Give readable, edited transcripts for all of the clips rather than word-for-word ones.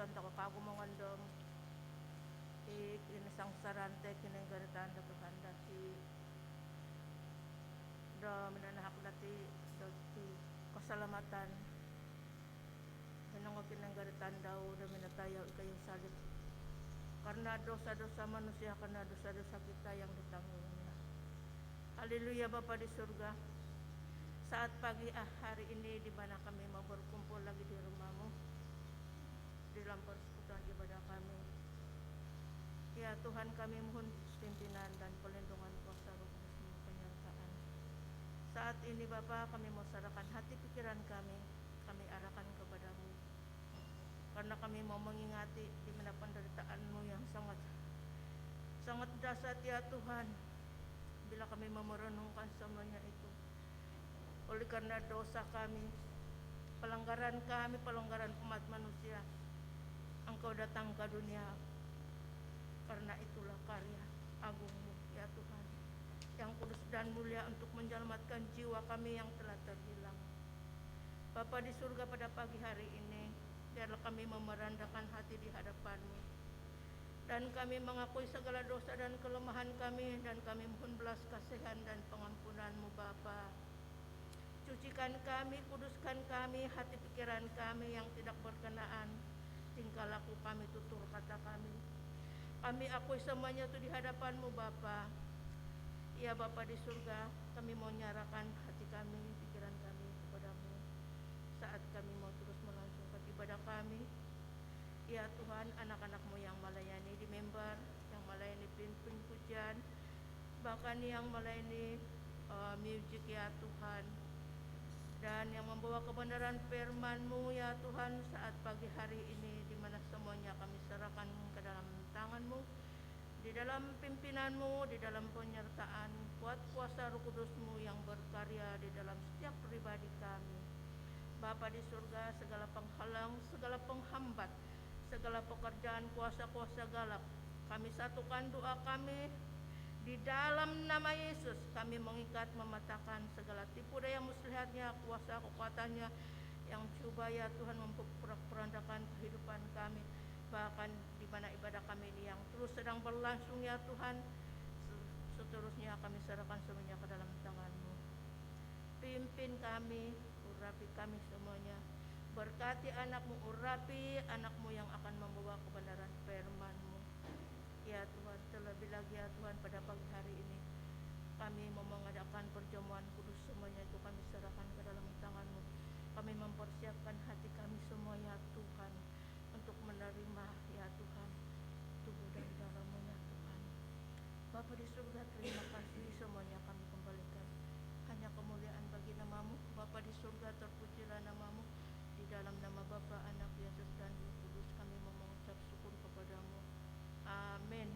tanda ko kagumangandom inisang sarante kinenggaritan da kakanda ti da minanahak dati ti kasalamatan hinang kinenggaritan daw da minatayaw ikayong salit karena dosa-dosa manusia karena dosa-dosa kita yang ditanggung. Haleluya Bapa di surga. Saat pagi hari ini di mana kami mau berkumpul lagi di rumah-Mu, di dalam persekutuan ibadah kami. Ya Tuhan, kami mohon pimpinan dan perlindungan kuasa Roh Kudus-Mu penyertaan. Saat ini Bapa, kami mau serahkan hati pikiran kami arahkan kepada-Mu. Karena kami mau mengingati di mana penderitaan-Mu yang sangat dahsyat ya Tuhan. Bila kami merenungkan semuanya itu, oleh karena dosa kami, pelanggaran umat manusia, Engkau datang ke dunia. Karena itulah karya agung-Mu ya Tuhan, yang kudus dan mulia untuk menyelamatkan jiwa kami yang telah terhilang. Bapa di surga, pada pagi hari ini, biarlah kami memerendahkan hati di hadapan-Mu. Dan kami mengakui segala dosa dan kelemahan kami, dan kami mohon belas kasihan dan pengampunan-Mu Bapa. Cucikan kami, kuduskan kami, hati pikiran kami yang tidak berkenaan, tingkah laku kami, tutur kata kami. Kami akui semuanya itu di hadapan-Mu Bapa. Ya Bapa di surga, kami mau nyarakan hati kami, pikiran kami kepada-Mu saat kami mau terus melangsungkan ibadah kami. Ya Tuhan, anak-anak-Mu yang melayani di member, yang melayani pimpin pujian, bahkan yang melayani music ya Tuhan, dan yang membawa kebenaran firman-Mu ya Tuhan saat pagi hari ini, di mana semuanya kami serahkan ke dalam tangan-Mu, di dalam pimpinan-Mu, di dalam penyertaan kuat kuasa Roh Kudus-Mu yang berkarya di dalam setiap pribadi kami. Bapa di surga, segala penghalang, segala penghambat, segala pekerjaan kuasa-kuasa galak, kami satukan doa kami di dalam nama Yesus. Kami mengikat, mematahkan segala tipu daya muslihatnya, kuasa kekuatannya yang coba ya Tuhan memperandakan kehidupan kami, bahkan di mana ibadah kami ini yang terus sedang berlangsung ya Tuhan. Seterusnya kami serahkan semuanya ke dalam tangan-Mu. Pimpin kami, urapi kami semuanya. Berkati anak-Mu, urapi anak-Mu yang akan membawa kebenaran firman-Mu. Ya Tuhan, terlebih lagi ya Tuhan, pada pagi hari ini kami mau mengadakan perjamuan kudus, semuanya itu kami serahkan ke dalam tangan-Mu. Kami mempersiapkan hati kami semua ya Tuhan, untuk menerima ya Tuhan tubuh dan darah-Mu ya Tuhan. Bapa di surga, terima kasih, semuanya kami kembalikan. Hanya kemuliaan bagi nama-Mu. Bapa di surga, terpujilah nama-Mu. Di dalam nama Bapa, Anak, Yesus dan Roh Kudus, kami mengucap syukur kepada-Mu. Amin.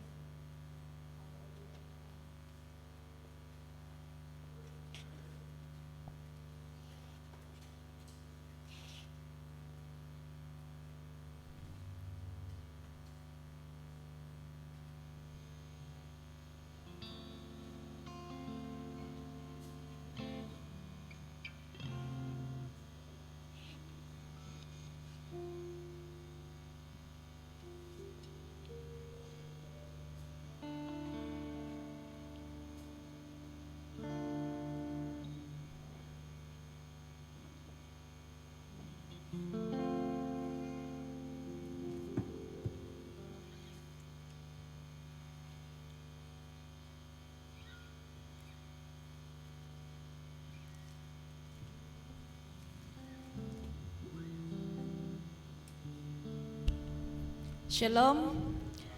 Shalom,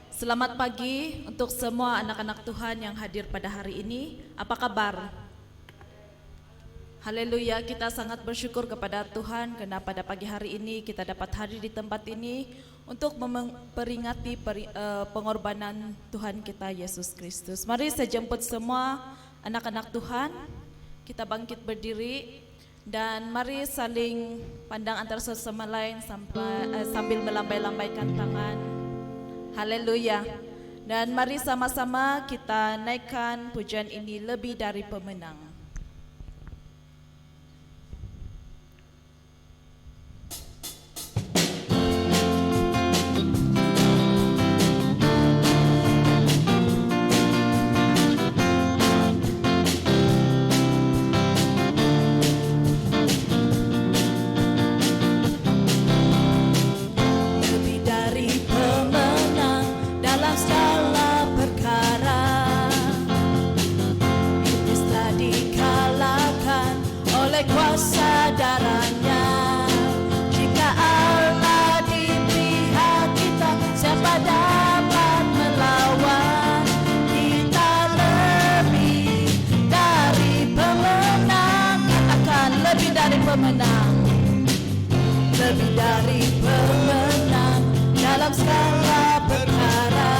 selamat pagi untuk semua anak-anak Tuhan yang hadir pada hari ini. Apa kabar? Haleluya, kita sangat bersyukur kepada Tuhan karena pada pagi hari ini kita dapat hadir di tempat ini untuk memperingati pengorbanan Tuhan kita Yesus Kristus. Mari saya jemput semua anak-anak Tuhan, kita bangkit berdiri dan mari saling pandang antara satu sama lain sambil melambai-lambaikan tangan. Haleluya. Dan mari sama-sama kita naikkan pujian ini, lebih dari pemenang. dalam segala perkara.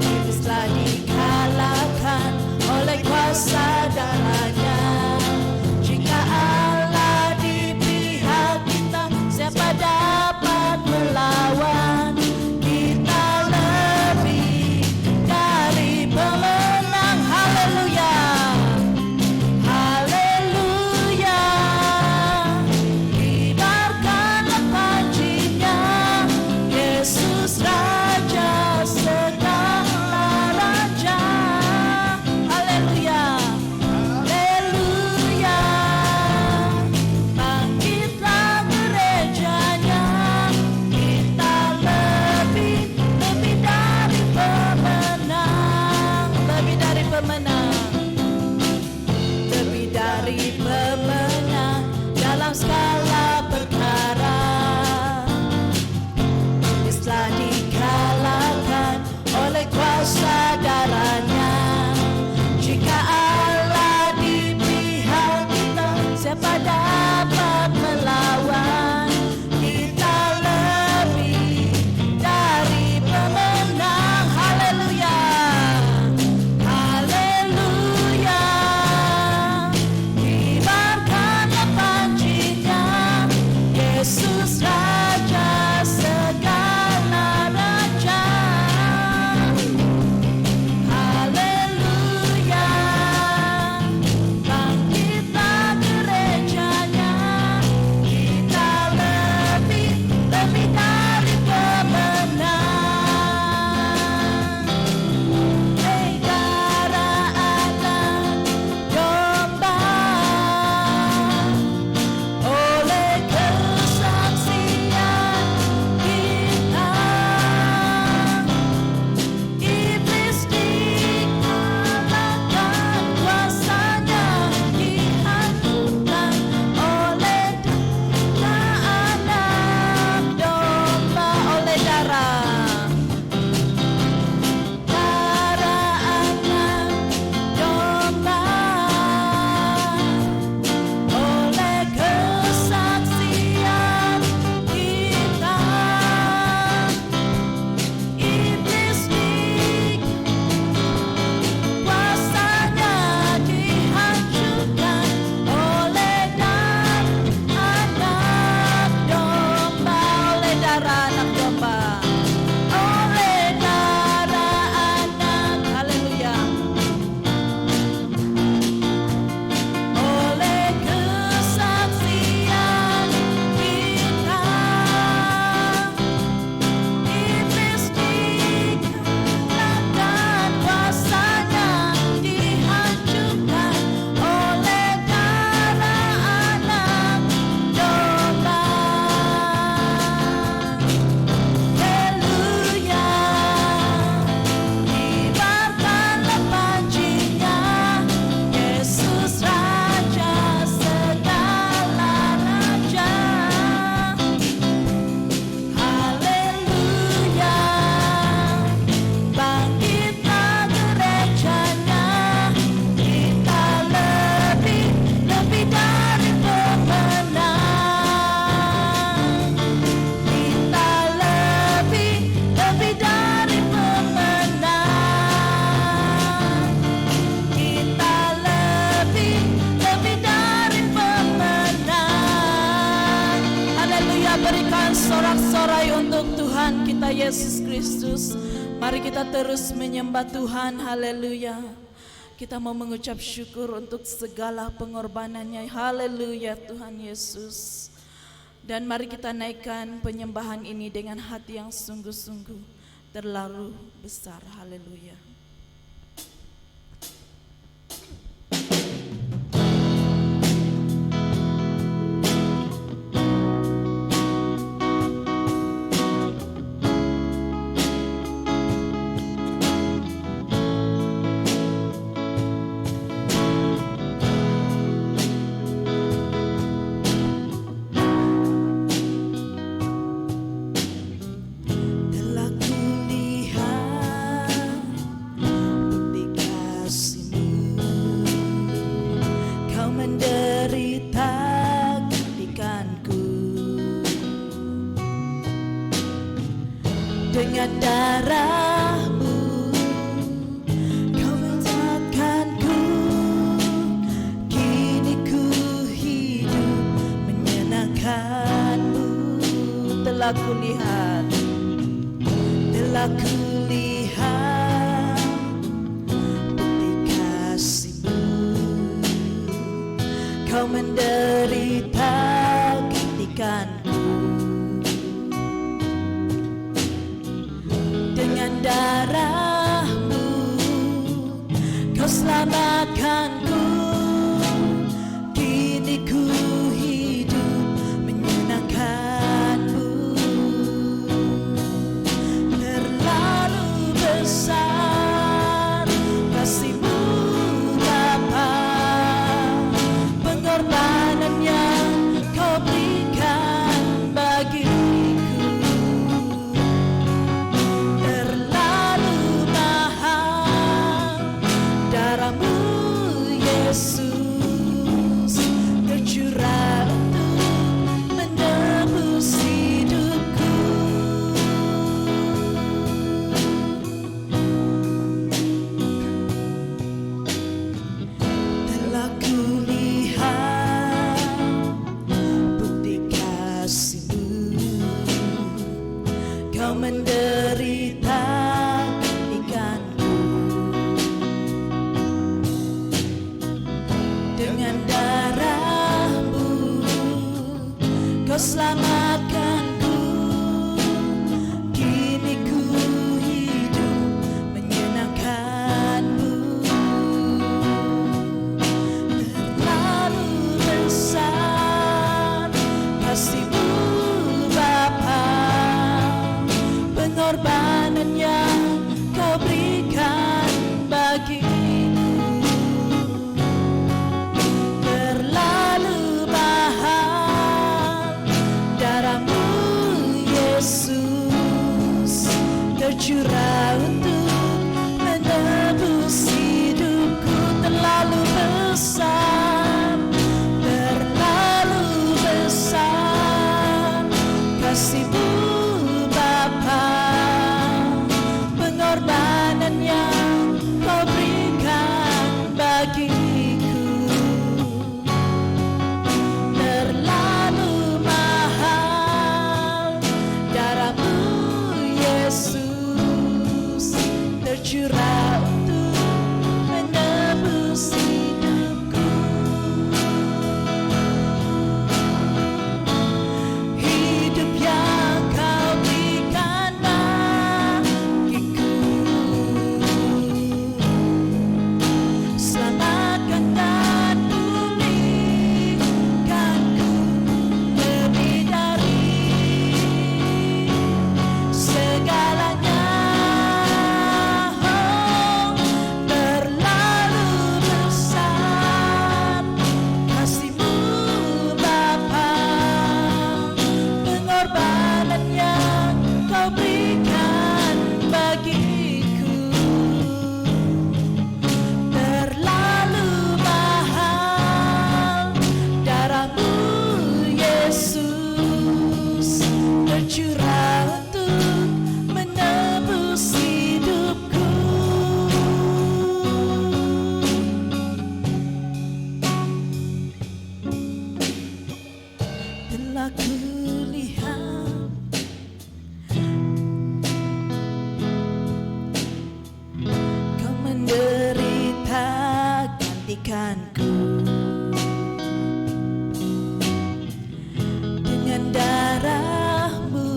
Iblis telah dikalahkan oleh kuasa darahnya. Jika Allah di pihak kita, siapa dapat melawan? Kita lebih dari pemenang. Haleluya, haleluya. Kibarkanlah panjinya, Yesus Raja segala raja. Haleluya, haleluya. Bangkitlah gerejanya, kita lebih dari pemenang, lebih dari pemenang, lebih dari pemenang dalam segala perkara. Iblis telah dikalahkan oleh kuasa darahnya. Jika Allah di pihak kita, siapa dapat melawan? Kita lebih dari pemenang. Haleluya, haleluya. Kibarkanlah panjinya, Yesus Raja segala raja. Haleluya. Bangkitlah gerejanya, kita lebih dari pemenang. Hei darah anak domba, oleh kesaksian kita, iblis dikalahkan, kuasanya dihancurkan oleh anak domba, oleh darah anak domba, oleh kesaksian kita, iblis kuasanya dihancurkan oleh anak domba, oleh darah anak domba, oleh darah anak. Haleluya. Oleh kesaksian kita, iblis dikalahkan, kuasanya dihancurkan oleh darah anak domba. Haleluya. Kibarkanlah panjinya, Yesus Raja segala raja. Haleluya. Bangkitlah gerejanya, kita lebih dari pemenang. Kita lebih dari pemenang. Kita lebih dari pemenang. Haleluya. Berikan sorak-sorai untuk Tuhan kita Yesus Kristus. Mari kita terus menyembah Tuhan. Haleluya. Kita mau mengucap syukur untuk segala pengorbanannya. Haleluya Tuhan Yesus. Dan mari kita naikkan penyembahan ini dengan hati yang sungguh-sungguh terlalu besar. Haleluya. Telah kulihat Dengan darah-Mu Kau bebaskanku. Kini ku hidup menyenangkan-Mu. Telah kulihat bukti kasih-Mu. Kau menderita gantikanku. Dengan darah-Mu Kau selamatkanku. Kini ku hidup menyenangkan-Mu. Terlalu besar kasih-Mu Bapa, pengorbanan yang Kau berikan bagiku. Terlalu mahal darah-Mu Yesus tercurah untuk menebus hidupku. Telah kulihat bukti kasih-Mu. Kau menderita gantikanku. Dengan darah-Mu Kau selamatkanku. Kini ku hidup menyenangkan-Mu. Terlalu besar kasih-Mu Bapa, pengorbanan yang Kau berikan bagiku. Terlalu mahal darah-Mu Yesus tercurah untuk menebus hidupku. Terlalu besar, terlalu besar kasih-Mu Bapa, pengorbanan yang Kau berikan bagiku. Terlalu mahal darah-Mu Yesus tercurah untuk menebus hidupku. Hidup yang Kau berikan bagiku. Selamatkan dan pulihkanku lebih dari segalanya. Oh, terlalu besar kasih-Mu Bapa, pengorbanan yang Kau berikan bagiku. Terlalu mahal darah-Mu Yesus tercurah untuk menebus hidupku. Telah kulihat Kau menderita gantikanku. Dengan darah-Mu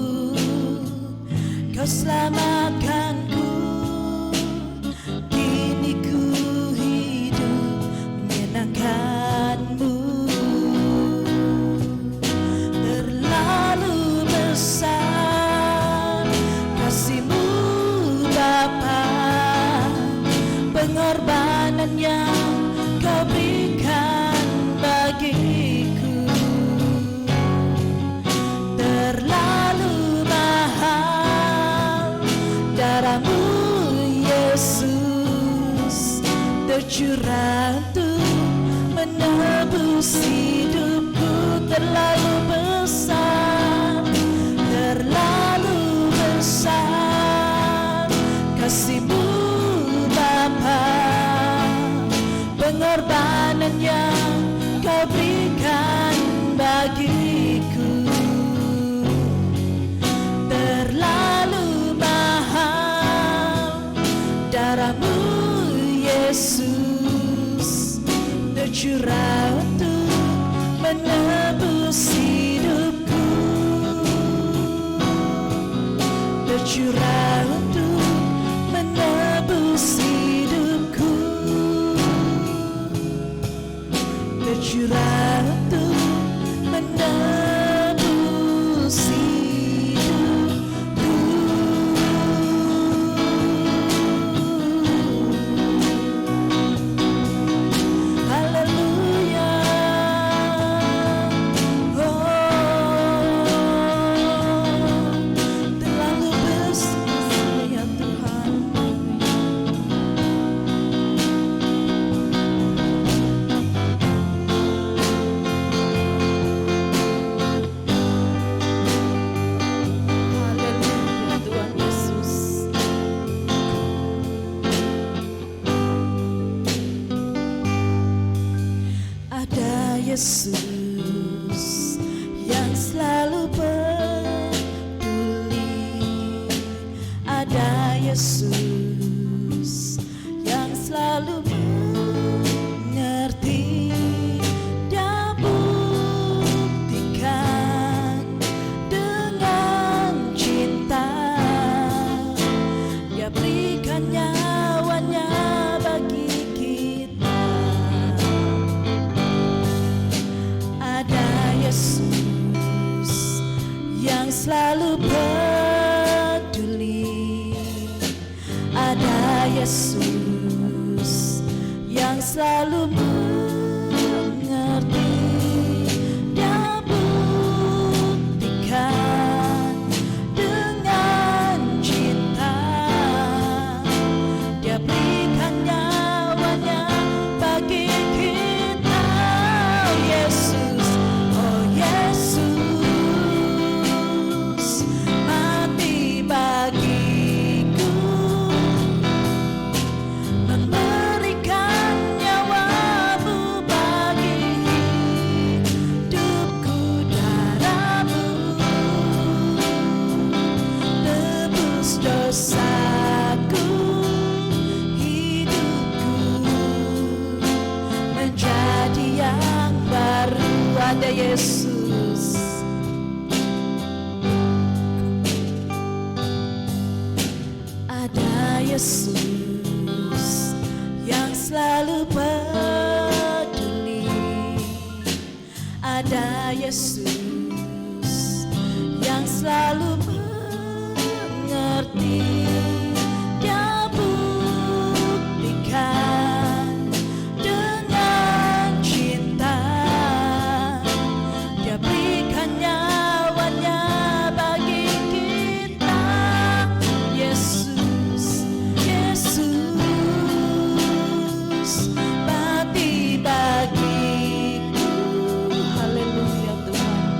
Kau selamatkanku. Kini ku hidup menyenangkan-Mu. Terlalu besar kasih-Mu Bapa, pengorbanan yang Kau berikan bagiku. Terlalu mahal darah-Mu Yesus tercurah untuk menebus hidupku. Terlalu besar, terlalu besar tercurah untuk menebus hidupku, tercurah untuk menebus hidupku. Haleluya. Terlalu besar ya Tuhan. Haleluya Tuhan Yesus. Ada Yesus yang selalu peduli. Ada Yesus yang selalu mengerti. Dia buktikan dengan cinta. Dia berikan nyawanya bagi kita. Ada Yesus yang selalu peduli. Ada Yesus yang selalu mengerti. Dia buktikan dengan cinta. Dia berikan nyawanya bagi kita. Yesus, oh Yesus, mati bagiku, memberikan nyawamu bagi hidupku. Darahmu tebus dosaku, hidupku menjadi yang baru. Ada Yesus, ada Yesus yang selalu peduli. Ada Yesus yang selalu mengerti. Dia buktikan dengan cinta. Dia berikan nyawanya bagi kita. Yesus, Yesus, mati bagiku. Haleluya Tuhan.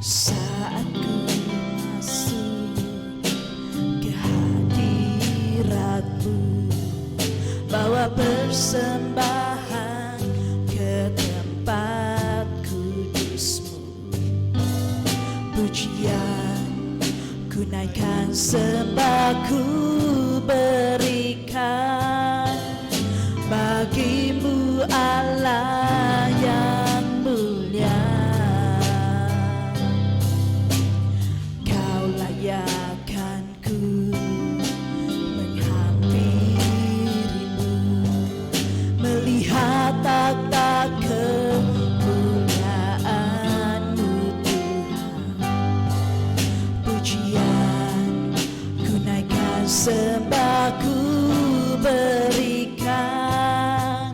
Saat ku masuk ke hadirat-Mu, bawa persembahan ke tempat kudus-Mu. Pujian ku naikkan, sembah ku berikan bagi-Mu Allah yang mulia. Kau layakkan ku menghampiri-Mu, melihat takhta kemuliaan-Mu Tuhan. Pujian ku naikkan, sembah ku berikan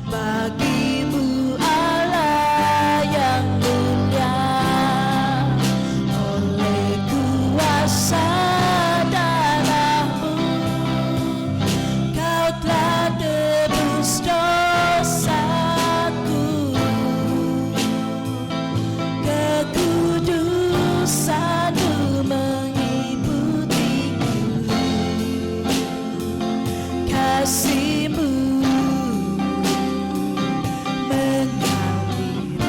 bagi-Mu Allah yang mulia. Oleh kuasa darah-Mu, Kau telah tebus dosaku. Kekudusan-Mu mengikutiku, kasih-Mu mengalir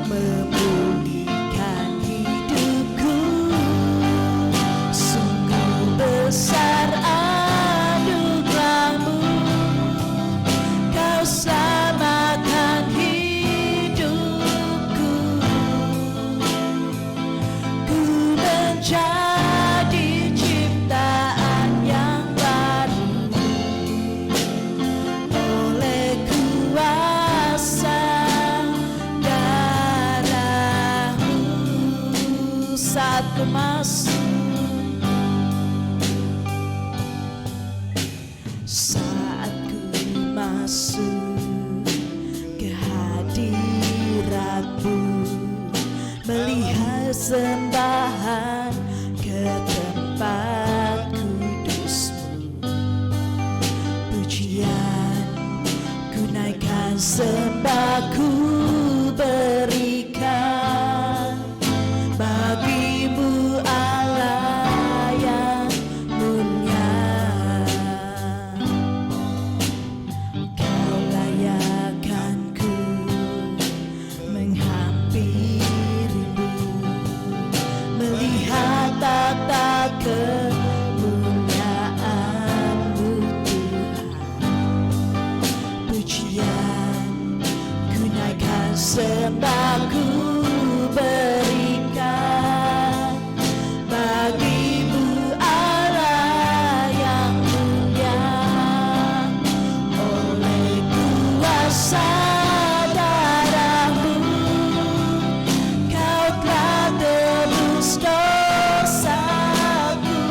memulihkan hidupku. Sungguh besar anugerah-Mu, Kau selamatkan hidupku. Ku menjadi ciptaan yang baru oleh kuasa darah-Mu. Saat ku masuk, saat ku masuk ke hadirat-Mu, melihat sembahan ke tempat kudus-Mu. Pujian ku naikkan, sembah ku berikan bagi-Mu Allah yang mulia. Kau layakkan ku menghampiri-Mu, melihat takhta kemuliaan-Mu Tuhan. Pujian ku naikkan, sembah ku berikan bagi-Mu Allah yang mulia. Oleh kuasa darah-Mu, Kau telah tebus dosaku.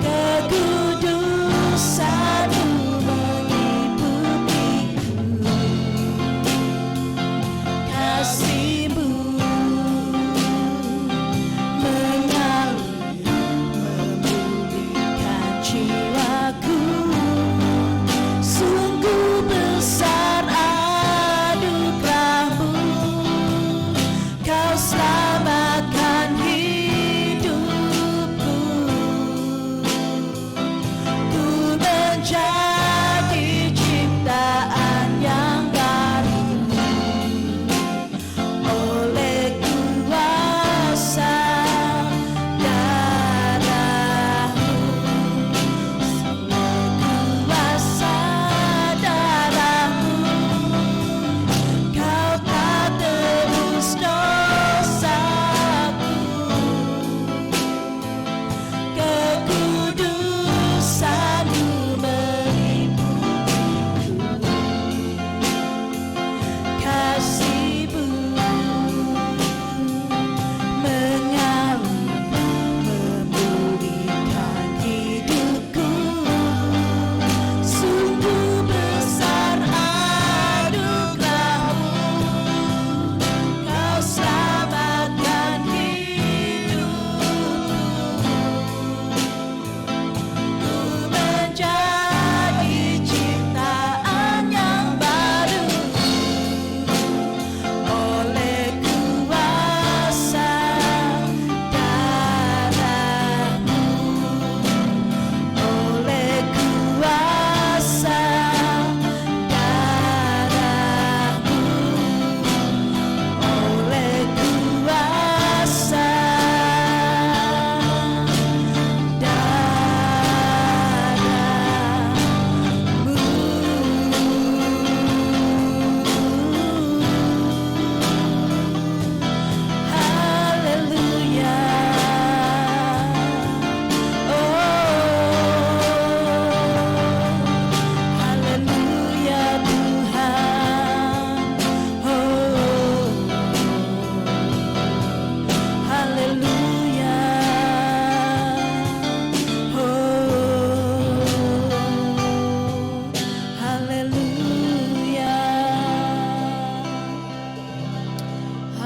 Kekudusan-Mu mengikutiku, kasih-Mu mengalir memulihkan jiwaku. Sungguh besar anugerah-Mu, Kau selamatkan hidupku. Ku menjadi ciptaan yang baru oleh kuasa darah-Mu. Kuasa darah-Mu, Kau telah tebus dosaku.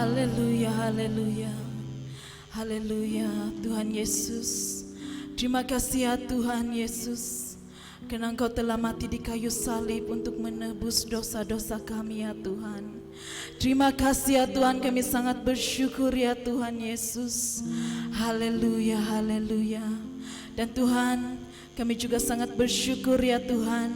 Haleluya, haleluya, haleluya. Tuhan Yesus, terima kasih ya Tuhan Yesus, karena Engkau telah mati di kayu salib untuk menebus dosa-dosa kami ya Tuhan. Terima kasih ya Tuhan, kami sangat bersyukur ya Tuhan Yesus. Haleluya, haleluya. Dan Tuhan, kami juga sangat bersyukur ya Tuhan,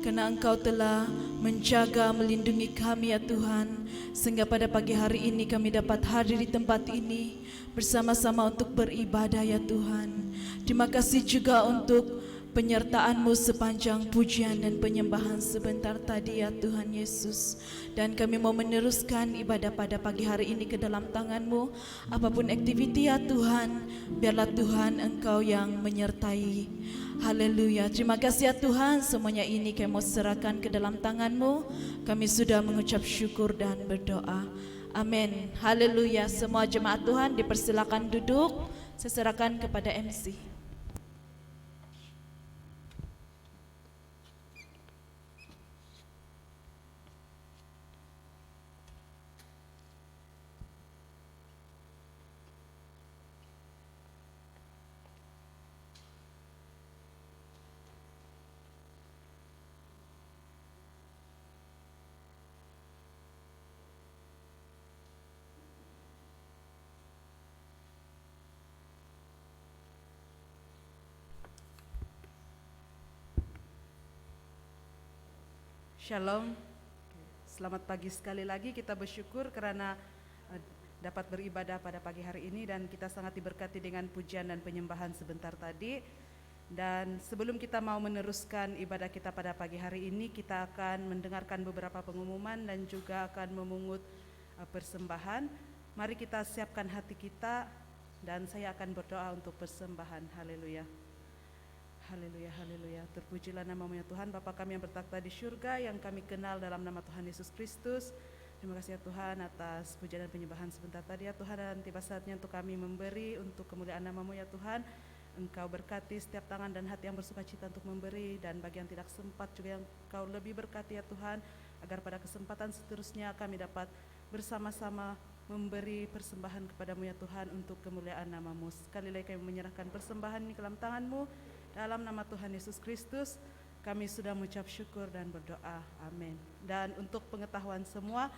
karena Engkau telah menjaga, melindungi kami ya Tuhan, sehingga pada pagi hari ini kami dapat hadir di tempat ini bersama-sama untuk beribadah ya Tuhan. Terima kasih juga untuk penyertaan-Mu sepanjang pujian dan penyembahan sebentar tadi ya Tuhan Yesus. Dan kami mau meneruskan ibadah pada pagi hari ini ke dalam tangan-Mu. Apapun aktiviti ya Tuhan, biarlah Tuhan Engkau yang menyertai. Haleluya. Terima kasih ya Tuhan, semuanya ini kami mau serahkan ke dalam tangan-Mu. Kami sudah mengucap syukur dan berdoa. Amin. Haleluya. Semua jemaat Tuhan dipersilakan duduk. Saya serahkan kepada MC. Shalom, selamat pagi sekali lagi. Kita bersyukur karena dapat beribadah pada pagi hari ini dan kita sangat diberkati dengan pujian dan penyembahan sebentar tadi. Dan sebelum kita mau meneruskan ibadah kita pada pagi hari ini, kita akan mendengarkan beberapa pengumuman dan juga akan memungut persembahan. Mari kita siapkan hati kita dan saya akan berdoa untuk persembahan. Haleluya. Haleluya, haleluya. Terpujilah nama-Mu ya Tuhan, Bapa kami yang bertakhta di syurga, yang kami kenal dalam nama Tuhan Yesus Kristus. Terima kasih ya Tuhan atas pujian dan penyembahan sebentar tadi ya Tuhan, dan tiba saatnya untuk kami memberi untuk kemuliaan nama-Mu ya Tuhan. Engkau berkati setiap tangan dan hati yang bersukacita untuk memberi, dan bagi yang tidak sempat juga yang Engkau lebih berkati ya Tuhan, agar pada kesempatan seterusnya kami dapat bersama-sama memberi persembahan kepadamu ya Tuhan untuk kemuliaan nama-Mu. Sekali lagi kami menyerahkan persembahan ini ke dalam tangan-Mu. Dalam nama Tuhan Yesus Kristus kami sudah mengucap syukur dan berdoa. Amin. Dan untuk pengetahuan semua,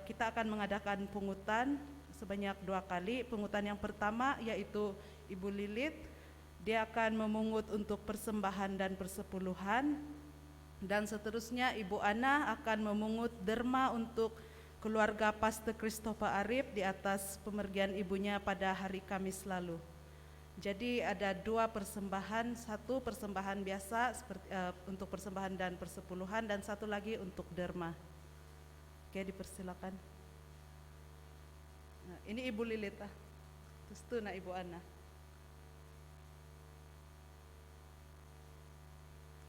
kita akan mengadakan pungutan sebanyak 2 kali. Pungutan yang pertama yaitu Ibu Lilit, dia akan memungut untuk persembahan dan persepuluhan. Dan seterusnya Ibu Ana akan memungut derma untuk keluarga Pastor Christopher Arif di atas pemergian ibunya pada hari Kamis lalu. Jadi ada 2 persembahan, 1 persembahan biasa seperti, untuk persembahan dan persepuluhan, dan 1 lagi untuk derma. Oke, dipersilakan. Nah, ini Ibu Lilita, terus tuh nah Ibu Ana.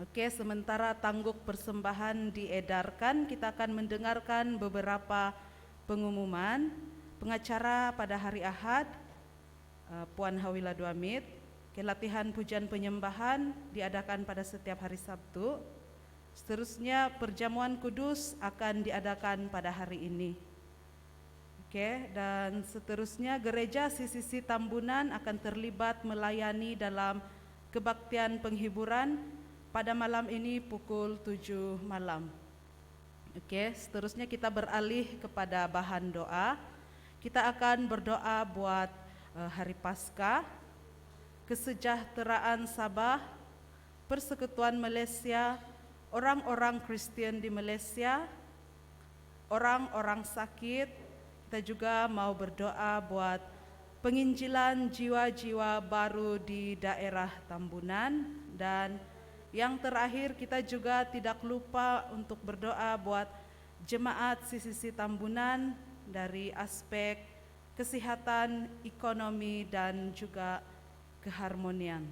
Oke, sementara tangguk persembahan diedarkan, kita akan mendengarkan beberapa pengumuman. Pengacara pada hari Ahad, Puan Hawila Duamit. Latihan pujian penyembahan diadakan pada setiap hari Sabtu. Seterusnya perjamuan kudus akan diadakan pada hari ini. Oke, dan seterusnya gereja CCC Tambunan akan terlibat melayani dalam kebaktian penghiburan pada malam ini pukul 7 malam. Oke, seterusnya kita beralih kepada bahan doa. Kita akan berdoa buat Hari Paskah, kesejahteraan Sabah, Persekutuan Malaysia, orang-orang Kristen di Malaysia, orang-orang sakit. Kita juga mau berdoa buat penginjilan jiwa-jiwa baru di daerah Tambunan. Dan yang terakhir kita juga tidak lupa untuk berdoa buat jemaat CCC Tambunan dari aspek kesehatan, ekonomi, dan juga keharmonian.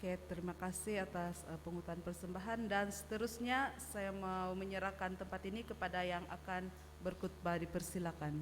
Oke, terima kasih atas pungutan persembahan, dan seterusnya saya mau menyerahkan tempat ini kepada yang akan berkhutbah, dipersilakan.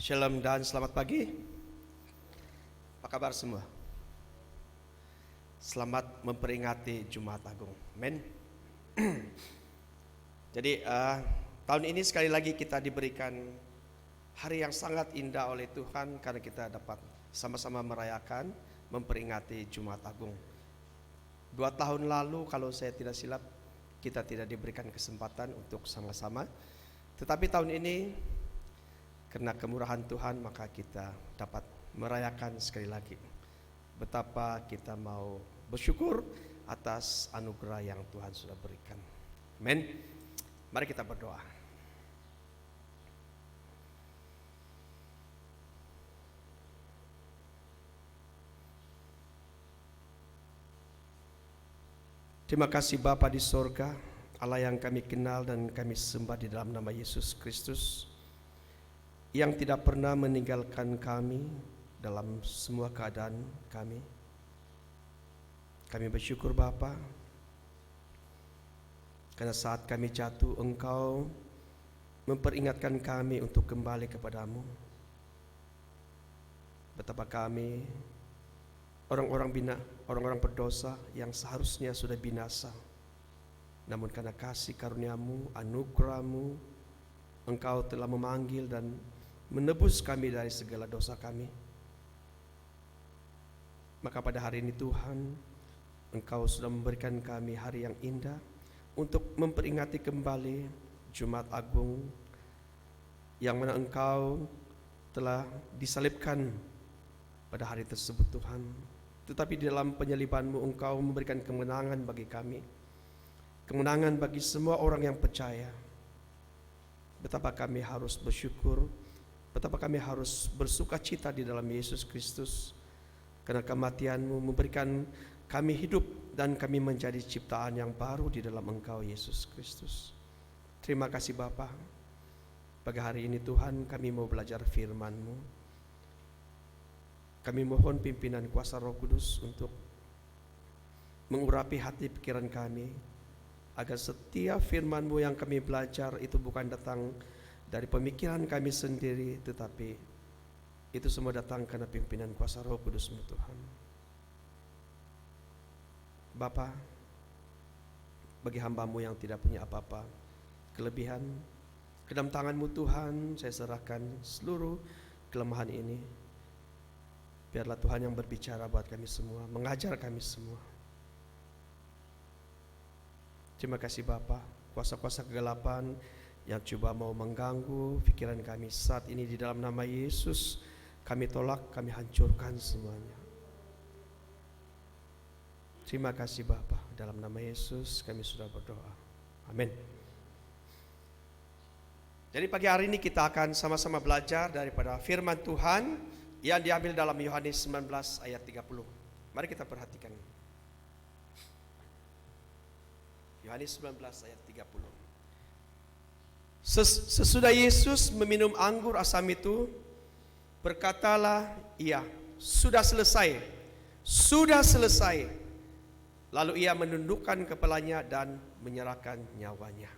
Shalom dan selamat pagi. Apa kabar semua? Selamat memperingati Jumat Agung. Amin. Jadi tahun ini sekali lagi kita diberikan hari yang sangat indah oleh Tuhan karena kita dapat sama-sama merayakan, memperingati Jumat Agung. 2 tahun lalu kalau saya tidak silap kita tidak diberikan kesempatan untuk sama-sama. Tetapi tahun ini karena kemurahan Tuhan maka kita dapat merayakan sekali lagi. Betapa kita mau bersyukur atas anugerah yang Tuhan sudah berikan. Amin. Mari kita berdoa. Terima kasih Bapa di sorga, Allah yang kami kenal dan kami sembah di dalam nama Yesus Kristus, yang tidak pernah meninggalkan kami dalam semua keadaan kami. Kami bersyukur Bapa, karena saat kami jatuh Engkau memperingatkan kami untuk kembali kepadamu. Betapa kami orang-orang berdosa yang seharusnya sudah binasa, namun karena kasih karuniamu, anugerahmu, Engkau telah memanggil dan menebus kami dari segala dosa kami. Maka pada hari ini Tuhan, Engkau sudah memberikan kami hari yang indah untuk memperingati kembali Jumat Agung, yang mana Engkau telah disalibkan pada hari tersebut Tuhan. Tetapi di dalam penyaliban-Mu Engkau memberikan kemenangan bagi kami, kemenangan bagi semua orang yang percaya. Betapa kami harus bersyukur, betapa kami harus bersuka cita di dalam Yesus Kristus, karena kematian-Mu memberikan kami hidup dan kami menjadi ciptaan yang baru di dalam Engkau Yesus Kristus. Terima kasih Bapa. Pagi hari ini Tuhan kami mau belajar firman-Mu. Kami mohon pimpinan kuasa Roh Kudus untuk mengurapi hati pikiran kami, agar setiap firman-Mu yang kami belajar itu bukan datang dari pemikiran kami sendiri, tetapi itu semua datang karena pimpinan kuasa Roh Kudus-Mu Tuhan. Bapa, bagi hamba-Mu yang tidak punya apa-apa kelebihan, ke dalam tangan-Mu Tuhan saya serahkan seluruh kelemahan ini. Biarlah Tuhan yang berbicara buat kami semua, mengajar kami semua. Terima kasih Bapa, kuasa-kuasa kegelapan yang coba mau mengganggu pikiran kami saat ini di dalam nama Yesus, kami tolak, kami hancurkan semuanya. Terima kasih Bapa, dalam nama Yesus kami sudah berdoa. Amin. Jadi pagi hari ini kita akan sama-sama belajar daripada firman Tuhan yang diambil dalam Yohanes 19 ayat 30. Mari kita perhatikan. Yohanes 19 ayat 30. Sesudah Yesus meminum anggur asam itu, berkatalah ia, sudah selesai, sudah selesai. Lalu ia menundukkan kepalanya dan menyerahkan nyawanya.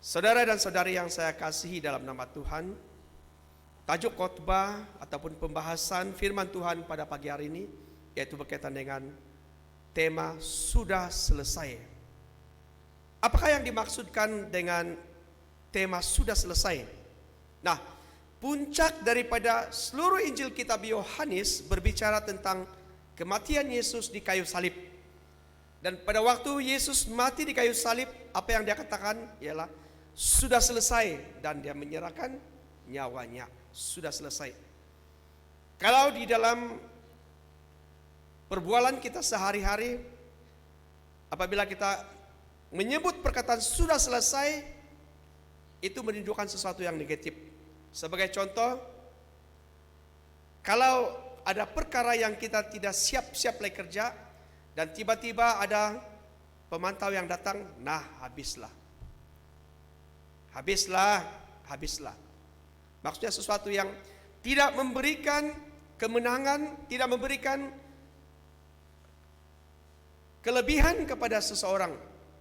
Saudara dan saudari yang saya kasihi dalam nama Tuhan, tajuk khotbah ataupun pembahasan firman Tuhan pada pagi hari ini yaitu berkaitan dengan tema sudah selesai. Apakah yang dimaksudkan dengan tema sudah selesai? Nah, puncak daripada seluruh Injil kitab Yohanes berbicara tentang kematian Yesus di kayu salib. Dan pada waktu Yesus mati di kayu salib, apa yang dia katakan ialah sudah selesai, dan dia menyerahkan nyawanya. Sudah selesai. Kalau di dalam perbualan kita sehari-hari, apabila kita menyebut perkataan sudah selesai, itu menunjukkan sesuatu yang negatif. Sebagai contoh, kalau ada perkara yang kita tidak siap-siap lagi kerja, dan tiba-tiba ada pemantau yang datang, nah habislah. Habislah. Maksudnya sesuatu yang tidak memberikan kemenangan, tidak memberikan kelebihan kepada seseorang.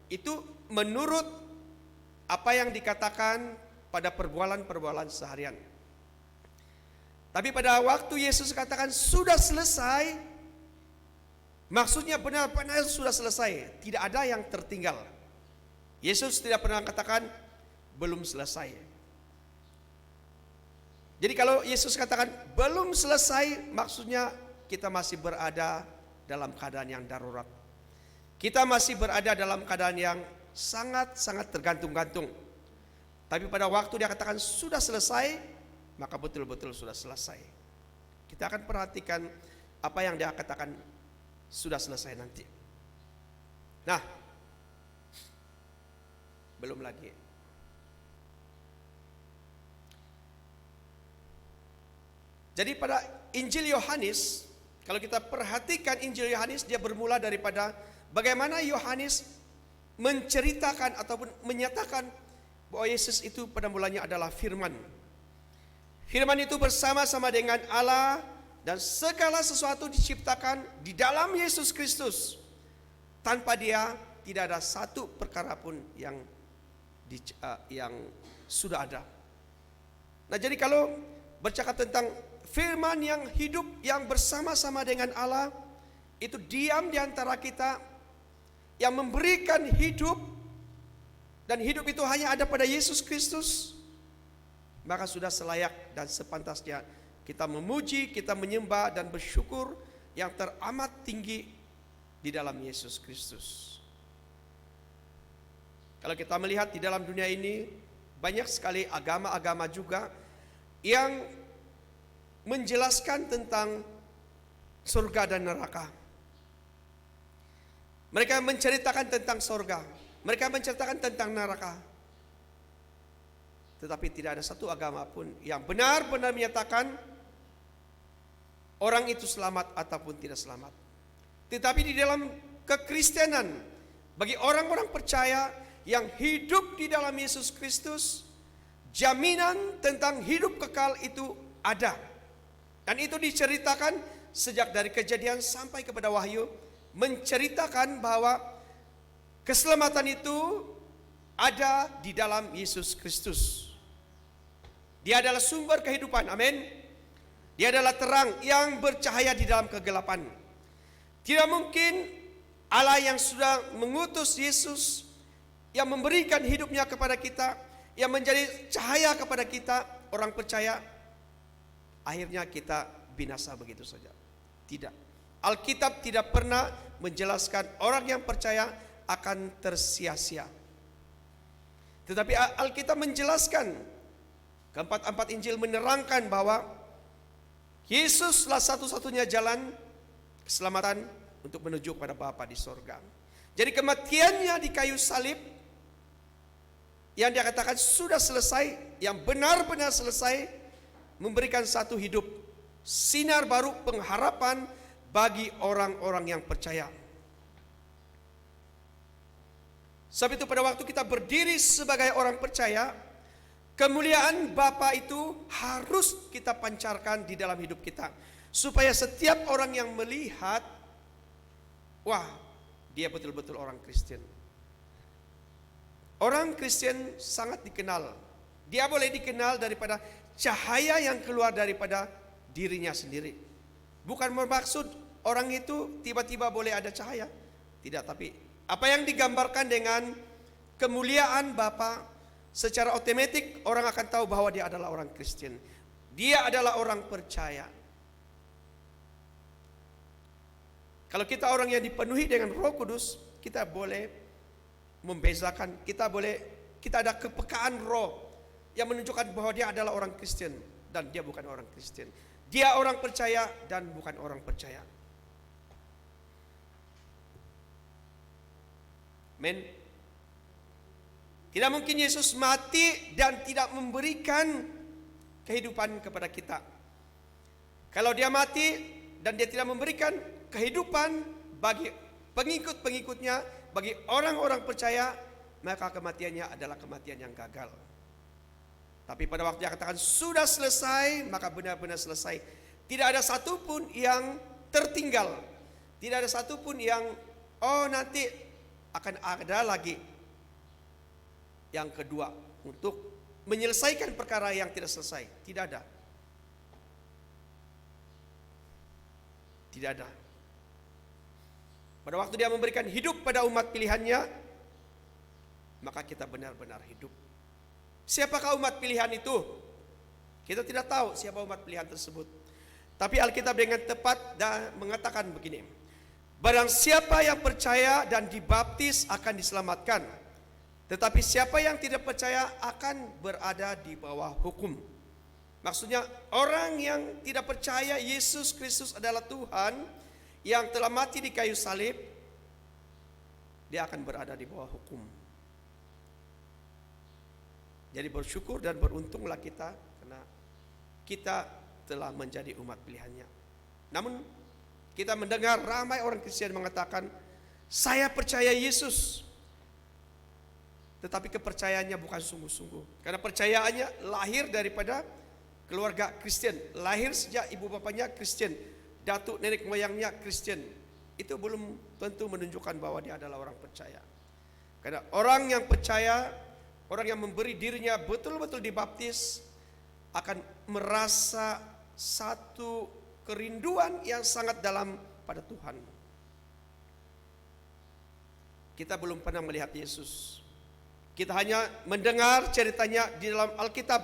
Itu menurut apa yang dikatakan pada perbualan-perbualan seharian. Tapi pada waktu Yesus katakan sudah selesai, maksudnya benar-benar sudah selesai, tidak ada yang tertinggal. Yesus tidak pernah katakan belum selesai. Jadi kalau Yesus katakan belum selesai, maksudnya kita masih berada dalam keadaan yang darurat. Kita masih berada dalam keadaan yang sangat-sangat tergantung-gantung. Tapi pada waktu dia katakan sudah selesai, maka betul-betul sudah selesai. Kita akan perhatikan apa yang dia katakan sudah selesai nanti. Nah, belum lagi. Jadi pada Injil Yohanes, kalau kita perhatikan Injil Yohanes, dia bermula daripada bagaimana Yohanes menceritakan ataupun menyatakan bahwa Yesus itu pada mulanya adalah firman. Firman itu bersama-sama dengan Allah, dan segala sesuatu diciptakan di dalam Yesus Kristus. Tanpa dia tidak ada satu perkara pun yang sudah ada. Nah, jadi kalau bercakap tentang firman yang hidup, yang bersama-sama dengan Allah, itu diam di antara kita, yang memberikan hidup, dan hidup itu hanya ada pada Yesus Kristus, maka sudah selayak dan sepantasnya kita memuji, kita menyembah dan bersyukur yang teramat tinggi di dalam Yesus Kristus. Kalau kita melihat di dalam dunia ini, banyak sekali agama-agama juga yang menjelaskan tentang surga dan neraka. Mereka menceritakan tentang surga, mereka menceritakan tentang neraka. Tetapi tidak ada satu agama pun yang benar-benar menyatakan orang itu selamat ataupun tidak selamat. Tetapi di dalam kekristenan, bagi orang-orang percaya yang hidup di dalam Yesus Kristus, jaminan tentang hidup kekal itu ada. Dan itu diceritakan sejak dari Kejadian sampai kepada Wahyu, menceritakan bahwa keselamatan itu ada di dalam Yesus Kristus. Dia adalah sumber kehidupan, amin. Dia adalah terang yang bercahaya di dalam kegelapan. Tidak mungkin Allah yang sudah mengutus Yesus, yang memberikan hidupnya kepada kita, yang menjadi cahaya kepada kita, orang percaya, akhirnya kita binasa begitu saja. Tidak. Alkitab tidak pernah menjelaskan orang yang percaya akan tersia-sia. Tetapi Alkitab menjelaskan, keempat-empat Injil menerangkan bahwa Yesuslah satu-satunya jalan keselamatan untuk menuju kepada Bapa di sorga. Jadi kematiannya di kayu salib, yang dia katakan sudah selesai, yang benar-benar selesai, memberikan satu hidup, sinar baru, pengharapan bagi orang-orang yang percaya. Sebab itu pada waktu kita berdiri sebagai orang percaya, kemuliaan Bapa itu harus kita pancarkan di dalam hidup kita, supaya setiap orang yang melihat, wah, dia betul-betul orang Kristen. Orang Kristen sangat dikenal. Dia boleh dikenal daripada cahaya yang keluar daripada dirinya sendiri. Bukan bermaksud orang itu tiba-tiba boleh ada cahaya. Tidak, tapi apa yang digambarkan dengan kemuliaan Bapa, secara otomatis orang akan tahu bahwa dia adalah orang Kristen. Dia adalah orang percaya. Kalau kita orang yang dipenuhi dengan Roh Kudus, kita boleh membezakan, kita ada kepekaan roh yang menunjukkan bahwa dia adalah orang Kristen dan dia bukan orang Kristen. Dia orang percaya dan bukan orang percaya. Men, tidak mungkin Yesus mati dan tidak memberikan kehidupan kepada kita. Kalau dia mati dan dia tidak memberikan kehidupan bagi pengikut-pengikutnya, bagi orang-orang percaya, maka kematiannya adalah kematian yang gagal. Tapi pada waktu dia katakan sudah selesai, maka benar-benar selesai. Tidak ada satupun yang tertinggal. Tidak ada satupun yang nanti akan ada lagi yang kedua untuk menyelesaikan perkara yang tidak selesai. Tidak ada. Tidak ada. Pada waktu dia memberikan hidup pada umat pilihannya, maka kita benar-benar hidup. Siapakah umat pilihan itu? Kita tidak tahu siapa umat pilihan tersebut. Tapi Alkitab dengan tepat dan mengatakan begini, barang siapa yang percaya dan dibaptis akan diselamatkan, tetapi siapa yang tidak percaya akan berada di bawah hukum. Maksudnya orang yang tidak percaya Yesus Kristus adalah Tuhan yang telah mati di kayu salib, dia akan berada di bawah hukum. Jadi bersyukur dan beruntunglah kita karena kita telah menjadi umat pilihannya. Namun kita mendengar ramai orang Kristen mengatakan, saya percaya Yesus, tetapi kepercayaannya bukan sungguh-sungguh. Karena percayaannya lahir daripada keluarga Kristen, lahir sejak ibu bapaknya Kristen, datuk nenek moyangnya Kristen. Itu belum tentu menunjukkan bahwa dia adalah orang percaya. Karena orang yang percaya, orang yang memberi dirinya betul-betul dibaptis akan merasa satu kerinduan yang sangat dalam pada Tuhan. Kita belum pernah melihat Yesus. Kita hanya mendengar ceritanya di dalam Alkitab.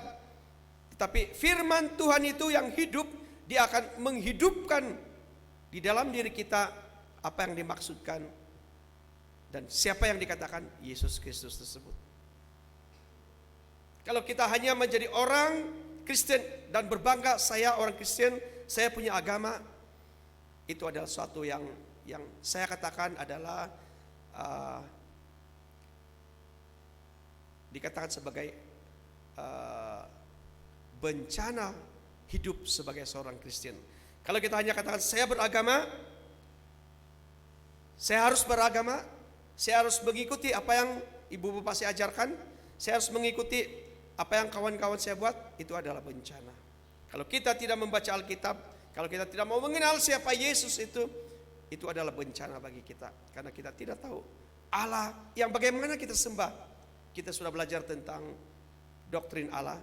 Tetapi firman Tuhan itu yang hidup, dia akan menghidupkan di dalam diri kita apa yang dimaksudkan dan siapa yang dikatakan Yesus Kristus tersebut. Kalau kita hanya menjadi orang Kristen dan berbangga saya orang Kristen, saya punya agama, itu adalah suatu yang saya katakan adalah dikatakan sebagai bencana hidup sebagai seorang Kristen. Kalau kita hanya katakan saya beragama, saya harus beragama, saya harus mengikuti apa yang ibu bapak saya ajarkan, saya harus mengikuti apa yang kawan-kawan saya buat, itu adalah bencana. Kalau kita tidak membaca Alkitab, kalau kita tidak mau mengenal siapa Yesus itu adalah bencana bagi kita. Karena kita tidak tahu Allah yang bagaimana kita sembah. Kita sudah belajar tentang doktrin Allah.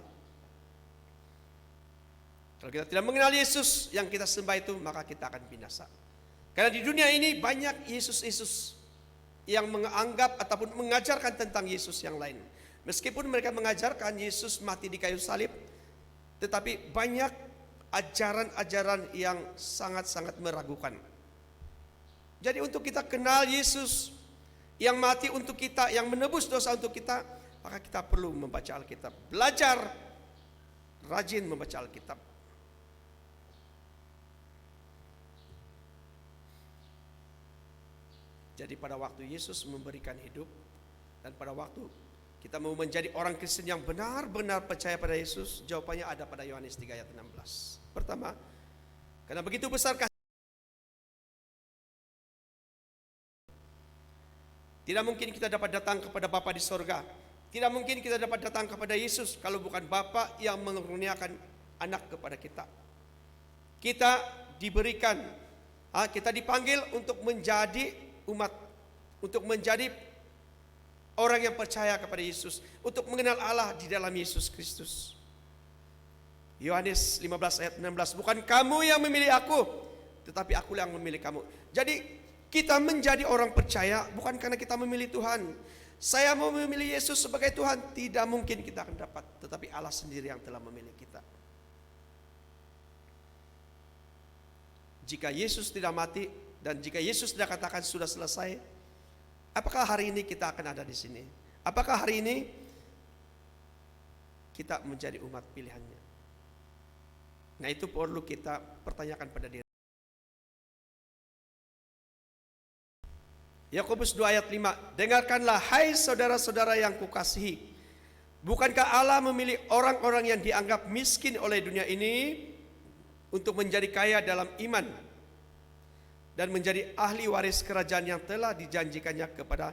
Kalau kita tidak mengenal Yesus yang kita sembah itu, maka kita akan binasa. Karena di dunia ini banyak Yesus-Yesus yang menganggap ataupun mengajarkan tentang Yesus yang lain. Meskipun mereka mengajarkan Yesus mati di kayu salib, tetapi banyak ajaran-ajaran yang sangat-sangat meragukan. Jadi untuk kita kenal Yesus yang mati untuk kita, yang menebus dosa untuk kita, maka kita perlu membaca Alkitab. Belajar, rajin membaca Alkitab. Jadi pada waktu Yesus memberikan hidup dan pada waktu kita mau menjadi orang Kristen yang benar-benar percaya pada Yesus, jawabannya ada pada Yohanes 3 ayat 16. Pertama, karena begitu besar kasih, tidak mungkin kita dapat datang kepada Bapa di sorga. Tidak mungkin kita dapat datang kepada Yesus kalau bukan Bapa yang mengaruniakan anak kepada kita. Kita diberikan, kita dipanggil untuk menjadi umat, untuk menjadi orang yang percaya kepada Yesus, untuk mengenal Allah di dalam Yesus Kristus. Yohanes 15 ayat 16, bukan kamu yang memilih aku, tetapi aku yang memilih kamu. Jadi kita menjadi orang percaya bukan karena kita memilih Tuhan. Saya mau memilih Yesus sebagai Tuhan, tidak mungkin kita akan dapat. Tetapi Allah sendiri yang telah memilih kita. jika Yesus tidak mati dan jika Yesus tidak katakan sudah selesai, apakah hari ini kita akan ada di sini? Apakah hari ini kita menjadi umat pilihannya? Nah, itu perlu kita pertanyakan pada diri. Yakobus 2 ayat 5, dengarkanlah hai saudara-saudara yang kukasihi, bukankah Allah memilih orang-orang yang dianggap miskin oleh dunia ini untuk menjadi kaya dalam iman dan menjadi ahli waris kerajaan yang telah dijanjikannya kepada